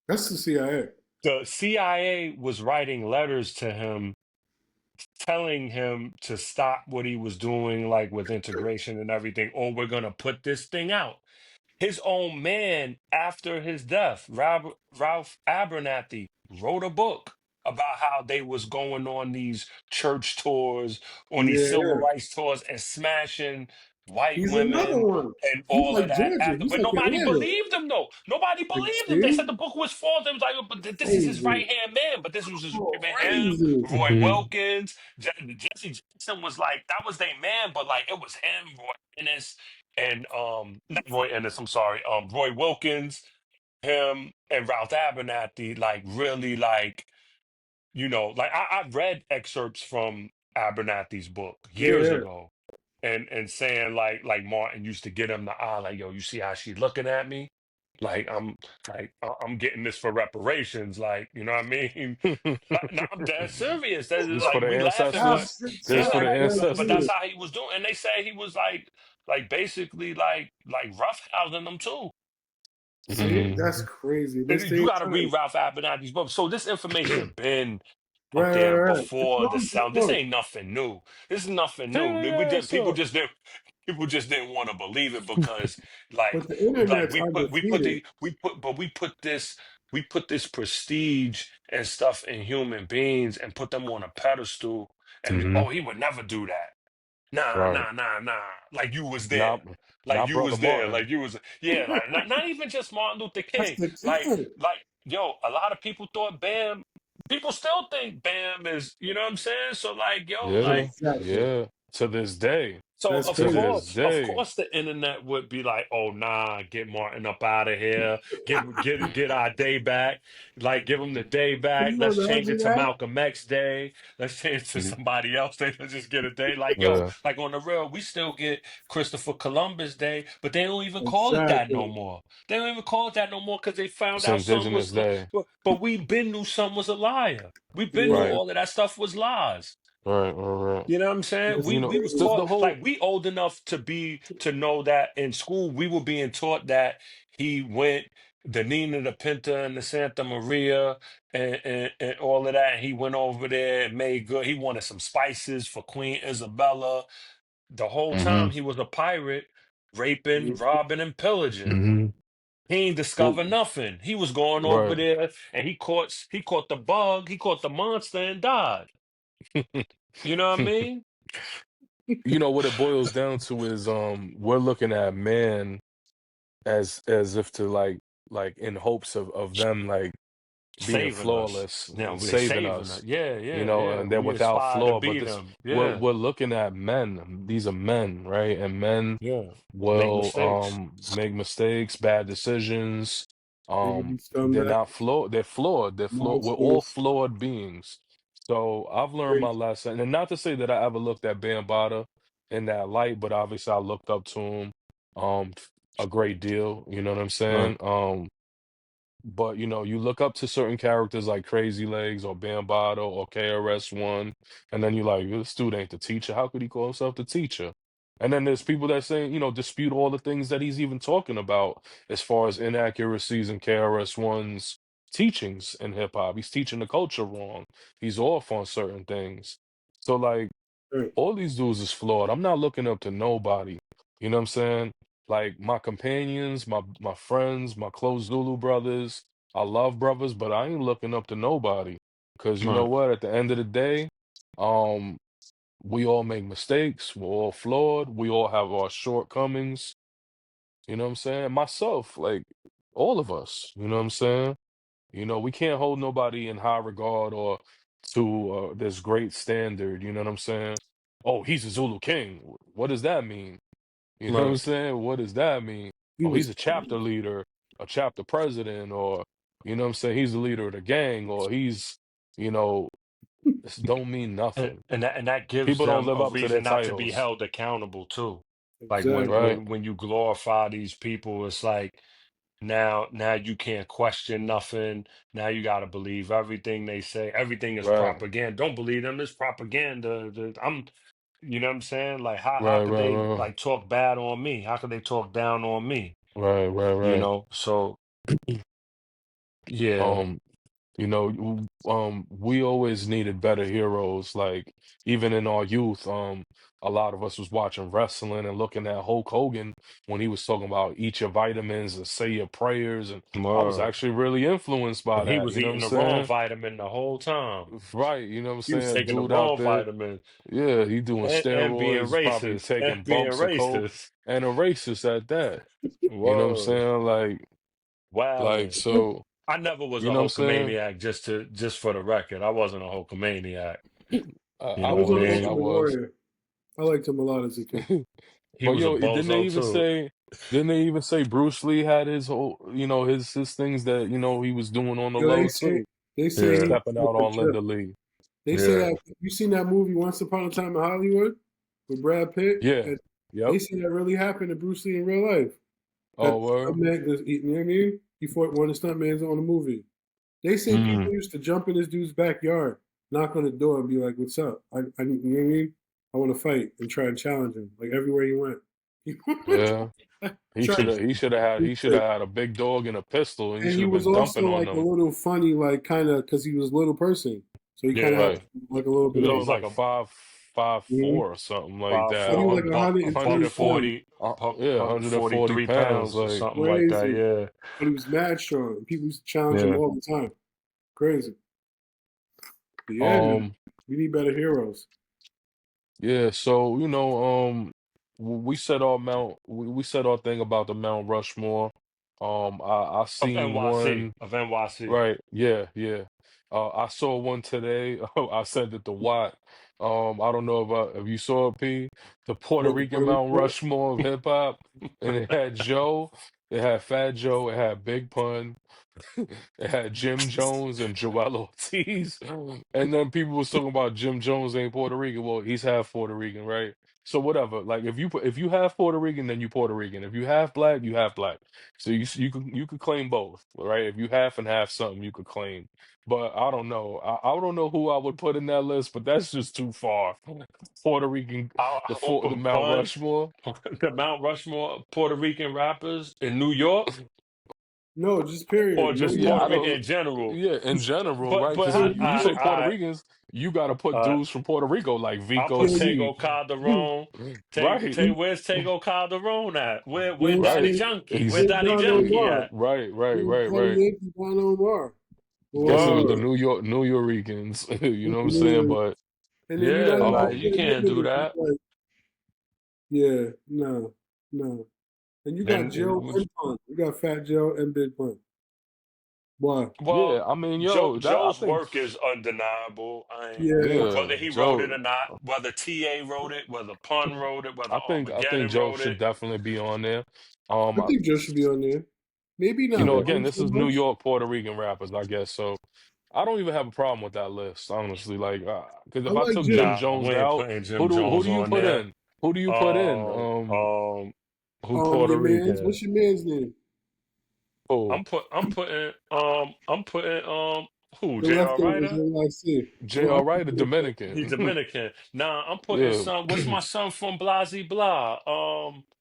That's the CIA. the CIA was writing letters to him telling him to stop what he was doing, like with integration and everything, or we're gonna put this thing out. His own man, after his death, Ralph Abernathy, wrote a book about how they was going on these church tours, on these Yeah, civil yeah. rights tours, and smashing white He's another women one. and He's all of like that. Georgia. After, He's but like nobody Atlanta. believed him, though. Nobody Like, believed him. They said see? the book was false. They was like, "Oh, but this is his Crazy. right hand man." But this was his him, Crazy. Roy Hmm. Wilkins, Jesse Jackson was like that was their man, but like it was him, Roy Ennis, and not Roy Ennis, I'm sorry, Roy Wilkins, him and Ralph Abernathy, like really like, like I read excerpts from Abernathy's book years Yeah. ago and saying like Martin used to get him the eye, like, yo, you see how she looking at me? Like I'm getting this for reparations, like, you know what I mean? No, I'm dead serious. This for Like the we laughing, but ancestors. This yeah, for the but that's ancestors. how he was doing. And they say he was like basically like roughhousing them too. See? That's Hmm. crazy. And This day you and got to time. read Ralph Abernathy's book. So this information been out Right, there right, right. It's before the known. It's sound. This known. ain't nothing new. This is nothing new. We Yeah, just people so. just didn't people just didn't want to believe it because like But the like internet's we put undefeated. the we put this prestige and stuff in human beings and put them on a pedestal and Hmm. oh, he would never do that. Nah, Right. nah, nah, nah. Like you was there. Not, Like not you brother was there. Martin. Like you was yeah, like not even just Martin Luther That's King. the Like kid. like yo, a lot of people thought Bam people still think Bam is, you know what I'm saying? So like yo, Yeah, like Exactly. yeah. To this day. so That's of To crazy. this course, day. the internet would be like, "Oh nah, get Martin up out of here. Get our day back. Like give him the day back. You know Let's the change other it to that? Malcolm X Day. Let's change it to Mhm. somebody else day. Let's just get a day. Like yo, Yeah. like on the real, we still get Christopher Columbus Day, but they don't even call it that no Exactly. more. They don't even call it that no more because they found It's out something Indigenous was. Day. But we been knew something was a liar. We been knew Yeah. Right. all of that stuff was lies. Right. Right. You know what I'm saying? That's You know, We was the crazy. taught the whole. like we old enough to know that in school we were being taught that he went the Nina, the Pinta, and the Santa Maria and all of that. He went over there and made good. He wanted some spices for Queen Isabella. The whole time Hmm. he was a pirate, raping, robbing, and pillaging. Hmm. He ain't Well, discover nothing. He was going over right. there and he caught the bug, he caught the monster and died. You know what I mean? You know what it boils down to is we're looking at man as if to like in hopes of them like being Saving us. flawless Now and they saving saving us. us, Yeah, you yeah, know, yeah. and they're We without aspire to flaw. But be this them. we're Yeah, we're looking at men. These are men, right? And men yeah. Make will mistakes. make mistakes, bad decisions. They could be They're scumbag not flawed. They're flawed. They're flawed. We're all monsters. flawed beings. So I've learned my Crazy. lesson, and not to say that I ever looked at Bambaataa in that light, but obviously I looked up to him um a great deal. You know what I'm Right. saying? But you look up to certain characters like Crazy Legs or Bambaataa or KRS-One, and then you're like, this dude ain't the teacher. How could he call himself the teacher? And then there's people that say, dispute all the things that he's even talking about as far as inaccuracies in KRS-One's teachings in hip hop. He's teaching the culture wrong. He's off on certain things. So like Right. all these dudes is flawed. I'm not looking up to nobody. You know what I'm saying? Like my companions, my friends, my close Zulu brothers. I love brothers, but I ain't looking up to nobody. Cause you know Right. what? At the end of the day, um, we all make mistakes. We're all flawed. We all have our shortcomings. You know what I'm saying? Myself, like all of us. You know what I'm saying? We can't hold nobody in high regard or to this great standard. You know what I'm saying? Oh, he's a Zulu king. What does that mean? You know what I'm Right. saying? What does that mean? He Oh, he's was a chapter leader, a chapter president, or you know what I'm saying? He's the leader of the gang, or he's, you know, this don't mean nothing. And that gives People don't them live a up to their reason not to be titles, held accountable too. Like when exactly. right? when when you glorify these people, it's like now you can't question nothing. Now you got to believe everything they say. Everything is Right, propaganda. Don't believe them. It's propaganda. You know what I'm saying? Like how right, could right, they right, like talk bad on me? How could they talk down on me? right, right, You right. know? So yeah. Um, we always needed better heroes. Like even in our youth, a lot of us was watching wrestling and looking at Hulk Hogan when he was talking about eat your vitamins and say your prayers, and I was Word. actually really influenced by And he that. was You know what I'm eating the wrong saying? vitamin the whole time. Right. You know what I'm He was saying? taking the Dude out wrong there, vitamin yeah, he doing and being steroids, probably racist. And taking being bumps of coke, racist. and a racist at that. You know what I'm Word. saying? Like Wildin'. so. I never was You a know what I'm saying? Hulkamaniac, just for the record. I wasn't a Hulkamaniac. You I I know what was I an was, I mean? Ultimate was. Warrior. I liked him a lot as a kid. He But was a didn't they bozo even too. say? Didn't they even say Bruce Lee had his whole, his things that he was doing on the Yo, low too, they say he Yeah. was stepping off out the on trip. Linda Lee. They say Yeah. that you seen that movie Once Upon a Time in Hollywood with Brad Pitt, Yeah. and Yep. they say that really happened to Bruce Lee in real life. That Oh, word. stuntman, you know what I mean? He fought one of the stuntmans on the movie. They say Mm. people used to jump in this dude's backyard, knock on the door, and be like, "What's up? You know what I mean? I want to fight," and try and challenge him, like everywhere he went. Yeah. He Try, should have. He should have had a big dog and a pistol, and he and should he have was been dumping also on like a them. little funny, like kind of because he was a little person, so he kind of Yeah. had Right. like a little He bit Yeah, of he's was a. like like a five You know? four or something like five I think that. he was four, like 120 pounds, 140, Yeah, 140 143 pounds. pounds or Like, something like that. crazy. Yeah. But he was mad strong. People used to challenge him Yeah. all the time. Crazy. But yeah, man, um, we need better heroes. yeah. So we said we said our thing about the Mount Rushmore. I Of seen NYC. one. Of NYC. Right. Yeah, yeah. I saw one today. I sent it to Watt. I don't know if you saw it, P. The Puerto What the Rican Puerto Rican Mount one? Rushmore of hip hop, and it had Joe, it had Fat Joe, it had Big Pun, it had Jim Jones and Joel Ortiz. And then people was talking about Jim Jones ain't Puerto Rican. Well, he's half Puerto Rican, right? So whatever. Like if you have Puerto Rican, then you Puerto Rican. If you have black, you have black. So you could claim both, right? If you half and half something, you could claim. But I don't know. I don't know who I would put in that list, but that's just too far. Puerto Rican, the Mount Pun. Rushmore. The Mount Rushmore Puerto Rican rappers in New York, No, just or period. No, just Yeah, Puerto I Rican no. don't. in general. Yeah, in general, But right? but Because if how, You you say put Puerto Ricans, you got to put I dudes from Puerto Rico like I'll Vico put yeah, you, C. Tego Calderon. Right, Where's Tego Calderon at? Where you don't Daddy right. say Junkie? Where He's Daddy Don Junkie Omar. at? right, right, You right, don't call right. Yankee Don Omar. Guess it was the Word. New Yorkers. You know what I'm saying? And But then you're not Yeah, even like gonna um, you put him can't in do it. that. Like, yeah, no, no. And you got And Joe and Pun. You got Fat Joe and Big Pun. Why? well, yeah, I mean, yo, that I Joe's think, work is undeniable. I ain't, Yeah, yeah, whether he wrote it Joe. or not, whether TA wrote it, whether Pun wrote it, whether I think Armageddon Joe wrote should it. definitely be on there. I Um, think Joe should be on there. Maybe not Again, Pun this so is New much. York Puerto Rican rappers, I guess. So I don't even have a problem with that list, honestly. Like, because I if I like took Jim Jim. Nah, we Jones ain't out, putting who Jim do Jones you on put there. in? Who do you put in? Um, um, who Your Puerto man's. Rican? What's your man's name? Oh, I'm putting who? The J.R. leftovers. Ryder? NYC. I J.R. put Wright, the Leftovers. He's Dominican. Dominican. Nah, I'm putting Yeah, what's my son from Blasey Blah?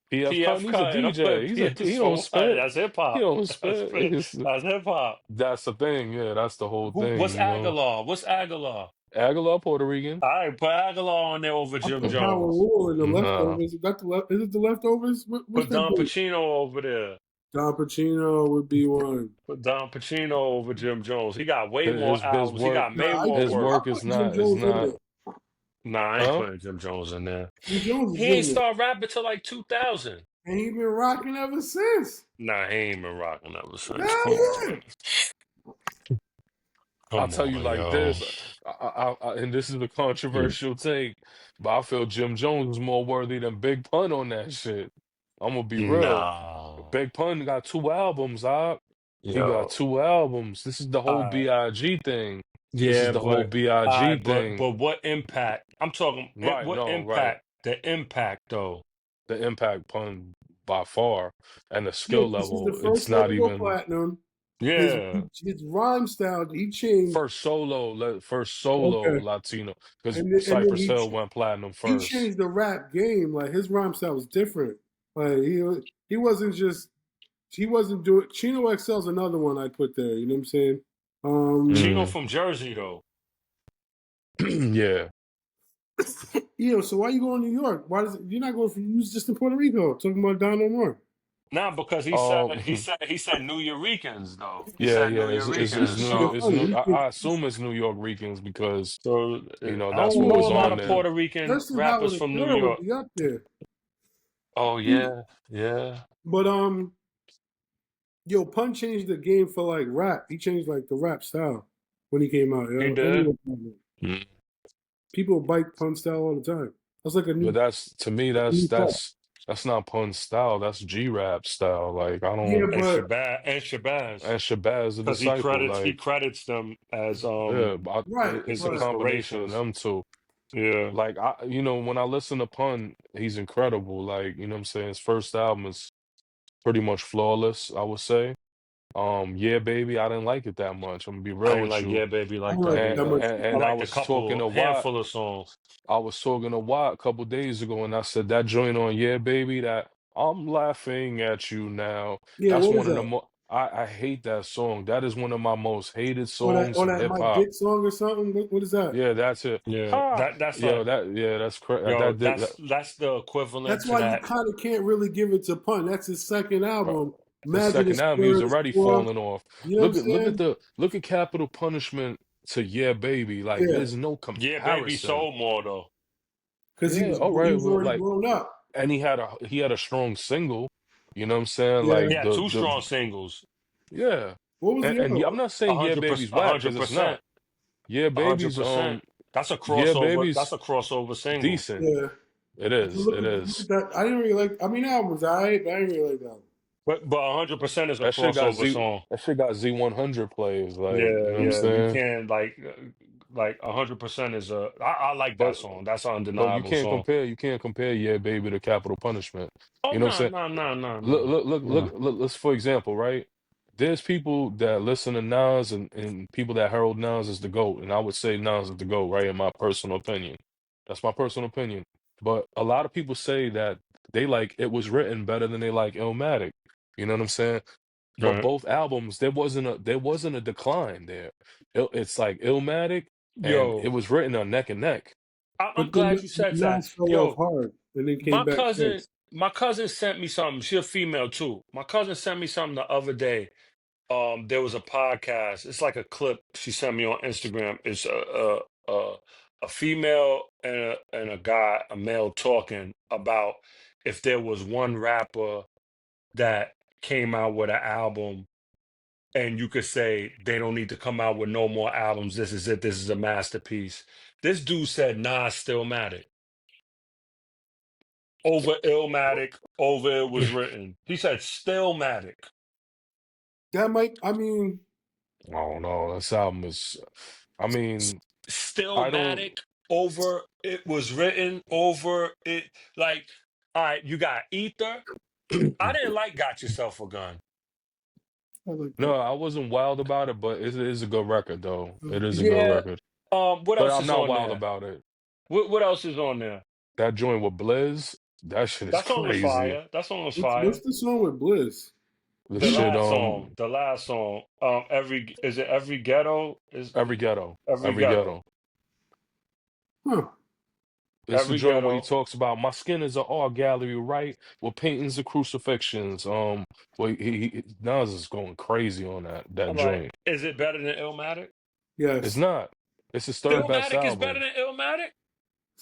P.F. PF Cutting, he's a Cut, and I'm putting DJ. PF He don't from what? spit. That's hip He hop. don't spit. That's hip hop. That's the thing. Yeah, that's the whole What's thing. Aguilar? What's Aguilar? Aguilar, Puerto Rican. All right, put Aguilar on there over I Jim put Power Jones. Rule in the Nah. leftovers. Is that Is it the leftovers? What's Put that Don dude? Pacino over there. Don Pacino would be one. Put Don Pacino over Jim Jones. He got way more His albums. He work got Nah, way more his work. I work is put Jim is Jones in not, there. Nah, I ain't huh? putting Jim Jones in there. Jim Jones He is ain't in there. start rapping till like 2000. and he been rocking ever since. Nah, he ain't been rocking ever since. Hell Come on, yeah. man. I'll Come tell you on, like yo. this, and this is a controversial take, but I feel Jim Jones is more worthy than Big Pun on that shit. I'm gonna be real. Nah, Big Pun got 2 albums, he got yo. 2 albums. This is the whole Uh, Big thing. This is yeah, the whole but Big thing. but what impact? I'm talking. Right, What no, right. impact? The impact, though. The impact Pun by far and the Yeah, skill this is the level, it's first one not to go even platinum. His Yeah. his rhyme style, he changed. first solo Okay, Latino because and then Cypress Hill went platinum he first. changed the rap game. Like his rhyme style was different. Like he wasn't just he wasn't doing. Chino XL's another one I put there. You know what I'm saying? Chino Mm. from Jersey, though. Yeah. So why you going to New York? Why does you're not going for you was just in Puerto Rico talking about Don Omar? Nah, because Um. he said New Eurekaans, though. He Yeah. said New Yeah. Eurekaans. So It's New. I assume it's New York Recons because I that's don't what know was a lot on of there. Puerto Rican Justin rappers Howard from the New third would York. be up there. Oh He, yeah, yeah. but Pun changed the game for like rap. He changed like the rap style when he came out. He Yo, did. everyone, people bite Pun style all the time. That's like a But new, that's to me, new pop. that's not Pun style. That's G rap style. Like I Yeah, don't. but And Shabazz, And Shabazz the because disciple. he Like credits them as yeah, right, his it's a but combination of inspirations. them two. Yeah. Like when I listen to Pun, he's incredible. Like what I'm saying. His first album is pretty much flawless, I would say. Yeah, baby, I didn't like it that much. I'm gonna be I real ain't with like you. Yeah Baby I like don't like that it that either. much. I And I liked a was talking couple to Watt. handful of songs. I was talking to Watt a couple days ago, and I said that joint on Yeah, baby, that I'm laughing at you now. Yeah, That's what was one of the that? mo I hate that song. That is one of my most hated Or that, songs or in that hip Mike hop. Dick song or something? What is that? Yeah, that's it. Yeah, Ha! that's Yo, like that's crazy. yo, That did that, that's the equivalent That's to why you that. kind of can't really give it to Pun. That's his second bro. album. His Imagine second his album, he was third, his already fourth. falling off. You know what I'm saying? Look at Capital Punishment to Yeah, baby. Like, Yeah, there's no Yeah Baby comparison. sold more though. because Yeah, all he right, was but already like, grown up. and he had a strong single. You know what I'm saying? Yeah. Like Yeah, two strong singles. yeah. What was the other And yeah, I'm one? not saying Yeah Baby's A whack hundred because it's not. percent. Yeah A hundred Baby's percent. That's a Yeah crossover. That's Baby's a crossover single. decent. Yeah. It So is. It look is. at that. I didn't really like. I mean, the album was alright, but I didn't really like that album. But 100% is a crossover song. That shit got Z100 plays. Like, you Yeah, know what I'm yeah. You saying? can't like 100% is a. I like that But song. That's an but undeniable song. you can't compare Yeah Baby to Capital Punishment. Oh You know what I'm no, saying? no, no, no, no, no. Let's for example, right? There's people that listen to Nas and people that herald Nas as the GOAT, and I would say Nas is the GOAT, right? In my personal opinion. That's my personal opinion. But a lot of people say that they like It Was Written better than they like Illmatic. You know what I'm saying? But Right. both albums, there wasn't a decline there. It's like Illmatic and It Yo, Was Written are neck and neck. I'm But then glad you said that. Nas fell off Yo, hard and then came back fast. my cousin sent me something. She's a female too. My cousin sent me something the other day. There was a podcast. It's like a clip she sent me on Instagram. It's a female and a guy, a male, talking about if there was one rapper that came out with an album and you could say they don't need to come out with no more albums. This is it. This is a masterpiece. This dude said Nas Stillmatic over Illmatic, over It Was Written. He said Stillmatic. That might. I mean, I don't know. This album is, I mean, I don't. Stillmatic over It Was Written over it. Like, all right, you got Ether. I didn't like Got Yourself a Gun. I like No, that. I wasn't wild about it, but it is a good record, though. It is a good Yeah. record. What But else I'm is not on wild there? about it. What else is on there? That joint with Blizz, that shit is That song was crazy. fire. That song was What's fire. the song with Bliss? The shit, The last song. Every ghetto is every ghetto, every every ghetto, ghetto. Huh? It's the every joint where he ghetto. talks about my skin is an art gallery, right? With paintings and crucifixions. Well, Nas is going crazy on that I'm like, joint. is it better than Illmatic? It's Yes. not. It's his third best Stillmatic is better album. than Illmatic?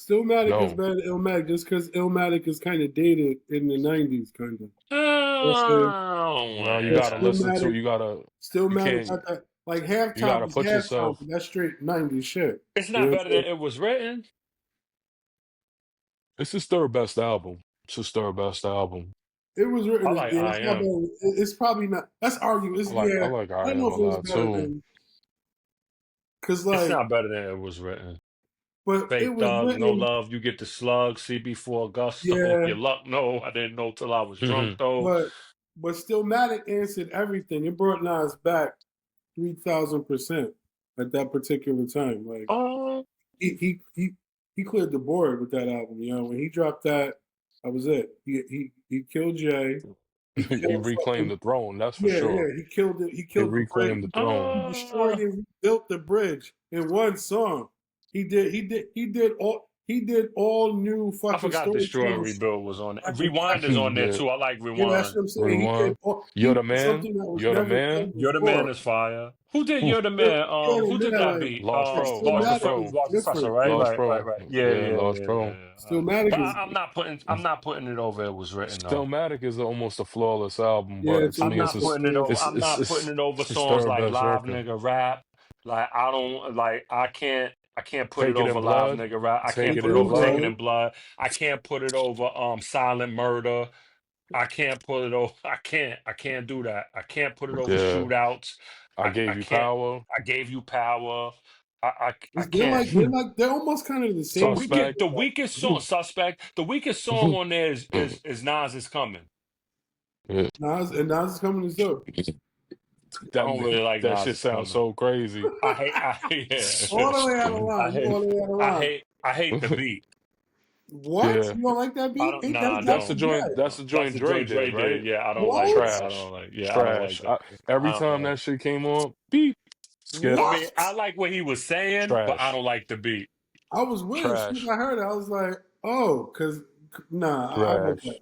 Stillmatic is No. better than Illmatic just because Illmatic is kind of dated in the '90s, kind of. Oh, No, you But gotta man. listen to Stillmatic, you gotta you Stillmatic can't got that like you halftime gotta is put halftime, yourself but that's straight '90s shit. It's You know not what better I'm saying? than it was written. it's his third best album. It's his third best album. It was I written. like Yeah, I it's not am. better. It's probably not. That's arguable. I It's like I yeah. like I I don't know Am a if it was lot better too. than because It's like, not better than it was written. but it Fake was thug, no written. love. You get the slug. CB4 Augusto. Yeah, Your luck, no. I didn't know till I was drunk though. but Stillmatic answered everything. It brought Nas back 3,000% at that particular time. Like Oh, he cleared the board with that album. You know, when he dropped that, that was it. He killed Jay. He He killed reclaimed fucking the throne, that's for yeah. sure. He killed it. He He killed the bridge. reclaimed the throne. He destroyed oh. and rebuilt the bridge in one song. He did all new I fucking forgot Destroy and storytelling shit. Rebuild was on it. Like Rewind is on there Yeah. too. I like yeah, that's Rewind. what I'm saying. Rewind. He You're the did man. something that was You're the never man. done You're the Man before. is fire. Who did Oof. You're the Yeah, Man? yeah, Who did man, that like beat? Lost Pro. Lost Stillmatic Pro. was Large Professor, different. right? Lost Right. Pro. Right. Yeah, Yeah, yeah, Lost yeah, yeah, Pro. yeah. Stillmatic But is I'm not putting it over. It was written though. Stillmatic is almost a flawless album, yeah, but it's to I'm me, almost not the putting it over. I'm not putting it over it's his songs third like best Live record. Nigga Rap. Like I don't like. I can't put it Take It over in Live Blood. Nigga Rap. I Take can't It put it in over Taking Blood. in Blood. I can't put it over Silent Murder. I can't put it over. I can't do that. I can't put it over Yeah. shootouts. I I Gave You can't. Power. I gave you power. I they're can't. like they're almost kind of the The same weakest Suspect. genre. the weakest song suspect. The weakest song on there is Nas is coming. Yeah. Nas is coming to show. I don't really like That Nas shit is sounds coming. so crazy. I yeah. All the way out of I line. You hate all the way out of line. I hate the beat. What? Yeah. You don't like that I beat? don't nah, I That's don't. the That's joint. bad. That's the That's joint the Dre joint did, Dre right? did. Yeah, I don't like What? that. I Trash. don't like It's I don't like trash. that. Every I don't time like that shit came on, beep, skip, I mean, I What? like what he was saying, but I trash, don't like the beat. I was weird. As soon as trash, I heard it, I was like, oh, because, nah, I get that. trash,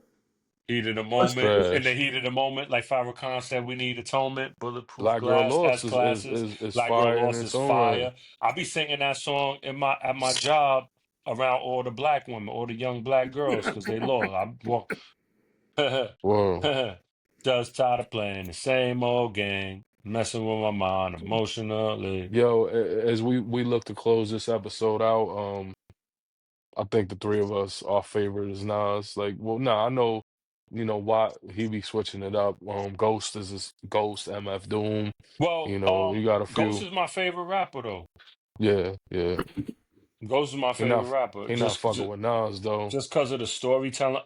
Heat of the That's moment. In the trash. heat of the moment, like Farrakhan said, we need atonement. Bulletproof Black Girl glass, Lost S is is classes. is, is Black Girl fire in Lost its is own right. fire. I be singing that song at my job around all the black women, all the young black girls, because they lost. I walk Whoa. just tired of playing the same old game, messing with my mind emotionally. Yo, as we look to close this episode out, I think the three of us, our favorite is Nas. Like, well, nah, I know, why he be switching it up. Ghost is his Ghost, MF Doom. Well, You got a Ghost few. is my favorite rapper though. Yeah, yeah. Ghost is my He favorite not rapper. he not fucking with Nas though. Just because of the storytelling.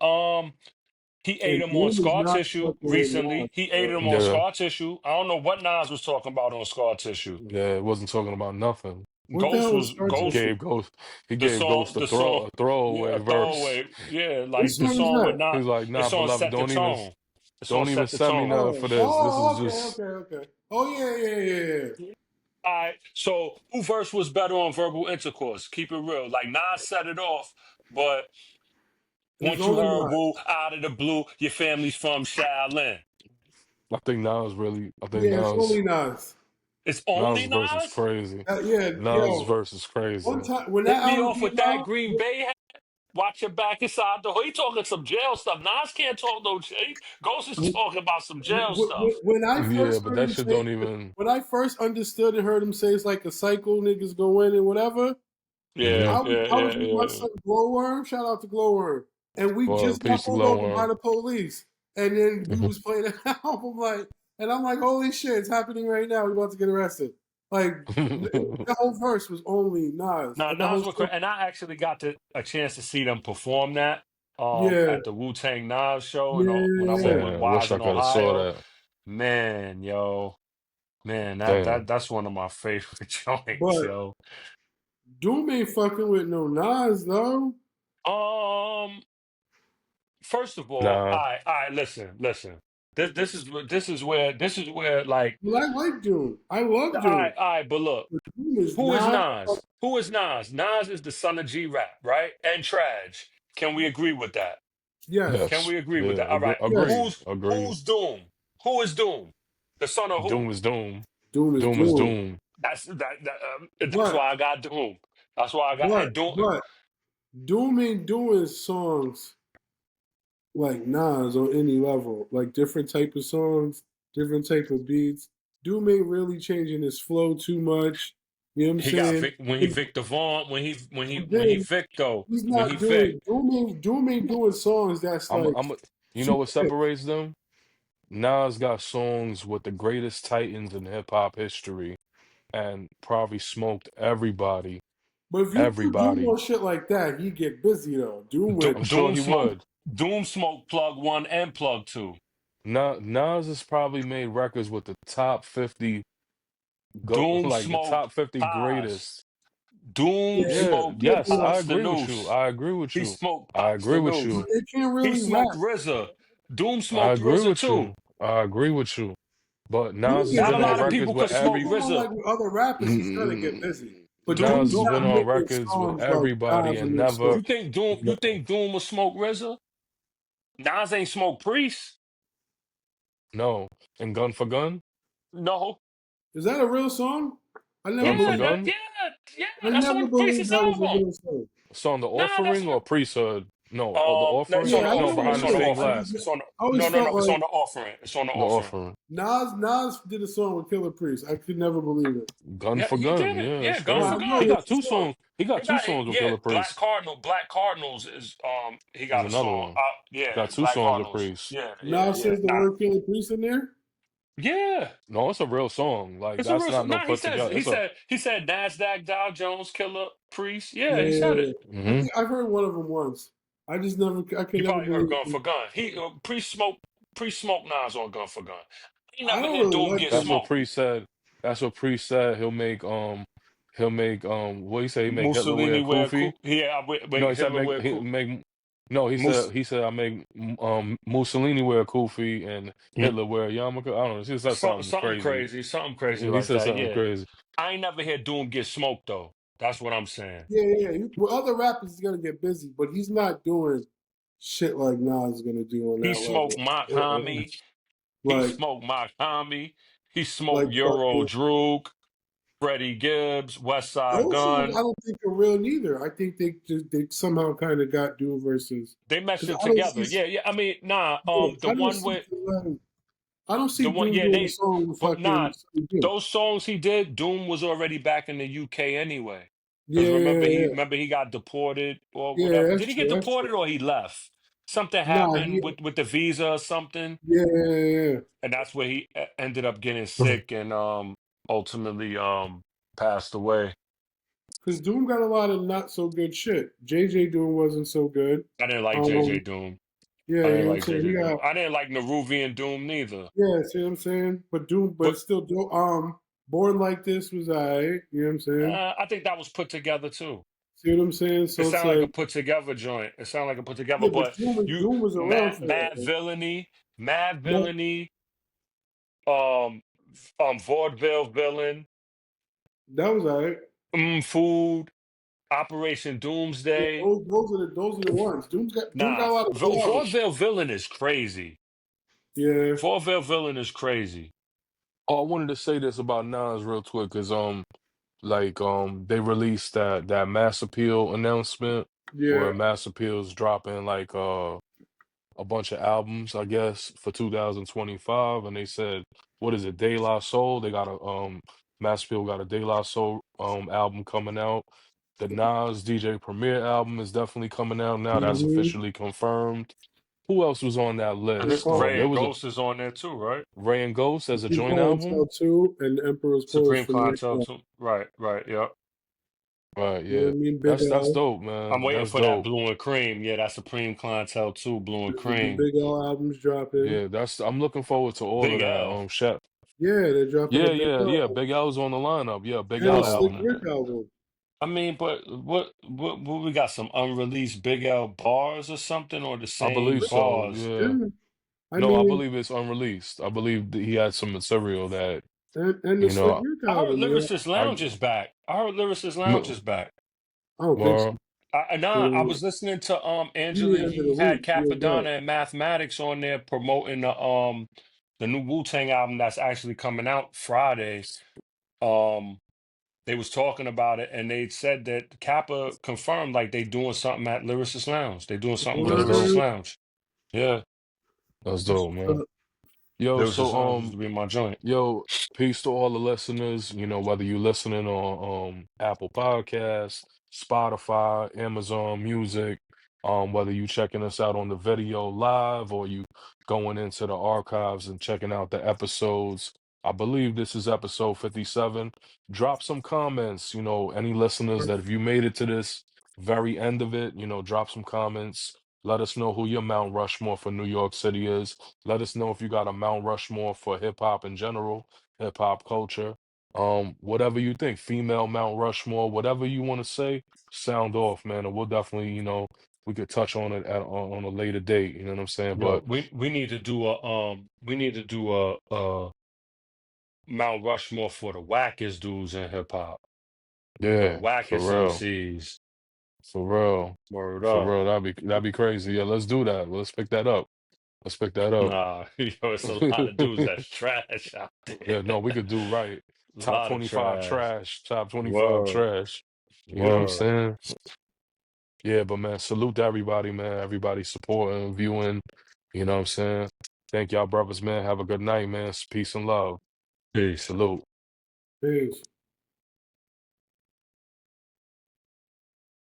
He ate And him on Doom is Scar not Tissue fucking with Nas, recently. He ate bro. him on Yeah, Scar Tissue. I don't know what Nas was talking about on Scar Tissue. yeah. It wasn't talking about nothing. What the hell was Scar He Tissue? gave Ghost. He gave Ghost The song, a yeah, throwaway a verse. throwaway, yeah, What like the song is song with that? not. He's like, nah, It's on beloved, set the tone. It's on don't even set the send me tone. nothing for this. This is just Okay. Oh, yeah. All right. So who verse was better on verbal intercourse? Keep it real. Like Nas set it off, but It was once you only heard Nas. Woo out of the blue, your family's from Shaolin. I think Yeah, it's only Nas. It's only Nas verse is Nas? crazy. Yeah, Nas yo. verse is One crazy. time when that Hit me album off came with that out, Green Bay hat. Watch your back inside the hole. He talking some jail stuff. Nas can't talk no jail. Ghost is talking about some jail stuff. when I Yeah, first but heard that him shit say, don't even. when I first understood and heard him say it's like a cycle, niggas go in and whatever. Hmm. I was with my son Glowworm. Shout out to Glowworm, and we Well, just got peace to pulled over by Glowworm. the police, and then we was playing an album and I'm like, holy shit, it's happening right now. We're about to get arrested. Like the whole verse was only Nas. Now The whole Nas were song, and I actually got a chance to see them perform that yeah, at the Wu Tang Nas show and when I went yeah. with Damn, wish Wise I in could have saw Ohio. that. Man, yo, man, Damn. that's one of my favorite joints, But yo. Doom ain't fucking with no Nas though. Um, First of Nah. all right, listen. This is where like Well, I like Doom. I love Doom. all right, but look, But Doom is who is not. Nas? Who is Nas? Nas is the son of G Rap, right? And Traj. Can we agree with that? Yes, Can Yes. we agree with Yeah. that? All right. yes. Agreed. Agreed. Who's Doom? Who is Doom? The son of who? Doom is Doom. Doom is Doom is Doom. Doom. That's why I got Doom. That's why I got and Doom. But Doom ain't doing songs like Nas on any level, like different type of songs, different type of beats. Doom ain't really changing his flow too much. You know what I'm He got saying? Vic when he And Victor Vaughn when he then Vic though he's when he not Vic doing Doom ain't doing songs that's I'm like I'm you know super what hit. separates them? Nas got songs with the greatest titans in hip hop history and probably smoked everybody. But if you put Doom Everybody. on shit like that, he get busy though. Doom would I'm sure he would. Doom smoke plug one and plug two. Nas has probably made records with the top 50 go Doom like the smoked top 50 Haas. greatest. Doom yeah, Yeah, smoked he yes, I did. Pops the agree with you. Noose. I agree with He you. smoked I Pops agree the with But you. Noose. they can't He really rap. smoked RZA. Doom I smoked agree RZA with too. you. I agree with you. But Doom Nas has get Not a been on lot of busy. records people with could If you smoke every put him RZA. like with other rappers, he's gonna get busy. But Doom, Nas Doom's has not been Doom. on making records with songs like everybody Nas and and them never stuff. You think Doom will smoke RZA? Nas ain't smoke Priest. no. And Gun for Gun? No. Is that a real song? I never Gun for Yeah, believed. Gun? yeah. I That's never on believed Priest's that was a album. real song. It's on the Nah, that's offering or priesthood? No, or the no, it's on offering? the Yeah, I No, know what offering. it It's behind the on the is. stained I just offering. glass. It's on I always no. felt It's like on the offering. It's on the The offering. offering. Nas did a song with Killer Priest. I could never believe it. Gun Yeah, for he did Gun. it. Yeah, Yeah, that's gun No, for I crazy. know He gun. there's got a two song. songs. He got He two got songs with yeah. Killer Priest. Black Cardinals is he got There's a another song. one. Yeah, Got two Black songs with Cardinals. Priest. Nas Yeah. says the Nah, word Killer Priest in there. yeah. No, it's a real song. Like It's a that's real. not no Nah, put together. It's a he said Nasdaq Dow Jones Killer Priest. Yeah, he said Yeah, it. I hmm think I've heard one of them once. I could You never probably heard believe Gun it. for Gun. He Priest smoked Nas on Gun for Gun. He I never don't hear really Doom like get That's them. what smoked. Priest said. That's what Priest said. He'll make what he say? He make Hitler wear Mussolini a wear kufi. cool. Yeah, No, he said Hitler make wear he cool. make. No, Mus. he said I make Mussolini wear a kufi and Hitler wear a yarmulke. I don't know. He said something crazy. Something crazy He like said that. something Yeah, crazy. I ain't never hear Doom get smoked though. That's what I'm saying. With other rappers, he's gonna get busy, but he's not doing shit like Nas is gonna do on He that smoked level. Mock Uh, Homie. He Like, smoked Mock Homie. He like smoked Euro fucking Droog, Freddie Gibbs, West Side those songs. I Gun. don't think are real neither. I think they somehow kind of got dual verses They meshed because it I don't see. together. Yeah. I mean, nah. Yeah, The I don't one see. with I don't see the one. Doom Yeah, doing a they. song with But fucking nah. Sonny J. Those songs he did, Doom was already back in the UK anyway. Because Yeah, remember he got deported or yeah, whatever. that's Did he get true. That's true. deported or he left? Something Nah, happened with the visa or something, yeah. and that's where he ended up getting sick and ultimately passed away. Because Doom got a lot of not so good shit. JJ Doom wasn't so good. I didn't like JJ Um, Doom. yeah, I you didn't know what I'm like saying. He JJ Doom. got I didn't like Neruvian Doom neither. yeah, see what I'm saying. But Doom, But but still, Doom. Born Like This was alright. You know what I'm saying. I think that was put together too. See what I'm saying. It So it's sounded like a like put together joint. It sounded like a put together, yeah, but but you Doom was around for that. mad Like, villainy, um, vaudeville villain, that was alright. food, Operation Yeah, Doomsday. those are the ones. Doom got Nah, a lot of bars. vaudeville villain is crazy. Yeah, Vaudeville villain is crazy. Oh, I wanted to say this about Nas real quick because they released that Mass Appeal announcement yeah. where Mass Appeal's dropping a bunch of albums, I guess, for 2025, and they said, what is it, De La Soul? They got a Mass Appeal got a De La Soul album coming out. The Nas DJ Premier album is definitely coming out now. That's Mm-hmm. officially confirmed. Who else was on that And list? Ray There and was a Ghost is on there too, right? Ray and Ghost as a Supreme joint album. Clientele 2 and Emperor's Clothes Supreme for me. Clientele too. Right, yeah. Right, You know yeah. what I mean? Big That's L. dope, I'm man. waiting That's for that dope. Blue and Cream. Yeah, that's Supreme Clientele too, Blue and The Cream. Big L album's dropping. Yeah, that's I'm looking forward to all of Big that. L. Chef. Yeah, they're dropping a Yeah, Big yeah, L yeah. album Big L's on the lineup. Yeah, Big and a L Slick album. Oh, Rick album. I mean, but what we got some unreleased Big L bars or something, or the I believe same so. bars? Yeah. Yeah, I No, I mean, believe it's unreleased. I believe that he had some material that, and the you Slick know, Rick I heard album. Yeah, Lyricist I Lounge is back. I heard Lyricist Lounge m- is back. I don't think so. well, I Yeah, was listening to he Angela the end of the Yee had week. Yeah, that. Capadonna and Mathematics on there promoting the new Wu Tang album that's actually coming out Friday. Um they was talking about it, and they said that Kappa confirmed like they doing something at Lyricist Lounge. They doing something with That's dope. Lyricist Word. Lounge. Yeah, That's That's dope, what's man. up. Yo, Lyricist so Lounge used to be my joint. yo, peace to all the listeners. You know, whether you listening on Apple Podcasts, Spotify, Amazon Music, whether you checking us out on the video live or you going into the archives and checking out the episodes. I believe this is episode 57. Drop some comments, you know, any listeners that if you made it to this very end of it, you know, drop some comments. Let us know who your Mount Rushmore for New York City is. Let us know if you got a Mount Rushmore for hip hop in general, hip hop culture. Whatever you think, female Mount Rushmore, whatever you want to say, sound off, man. And we'll definitely, you know, we could touch on it on a later date. You know what I'm saying? Yo, But we need to do a Mount Rushmore for the wackest dudes in hip hop, the yeah, wackest MCs. for real, Word for up. real. That'd be crazy. Yeah, let's do that. Let's pick that up. Let's pick that up. Nah, yo, it's a lot of dudes that's trash out there. Yeah, no, we could do right. A Top lot of 25 trash. trash, top 25 Word, trash. You know what I'm word. saying? Yeah, but man, salute to everybody, man. Everybody supporting, viewing. You know what I'm saying? Thank y'all, brothers, man. Have a good night, man. Peace and love. Peace. Salute. Peace.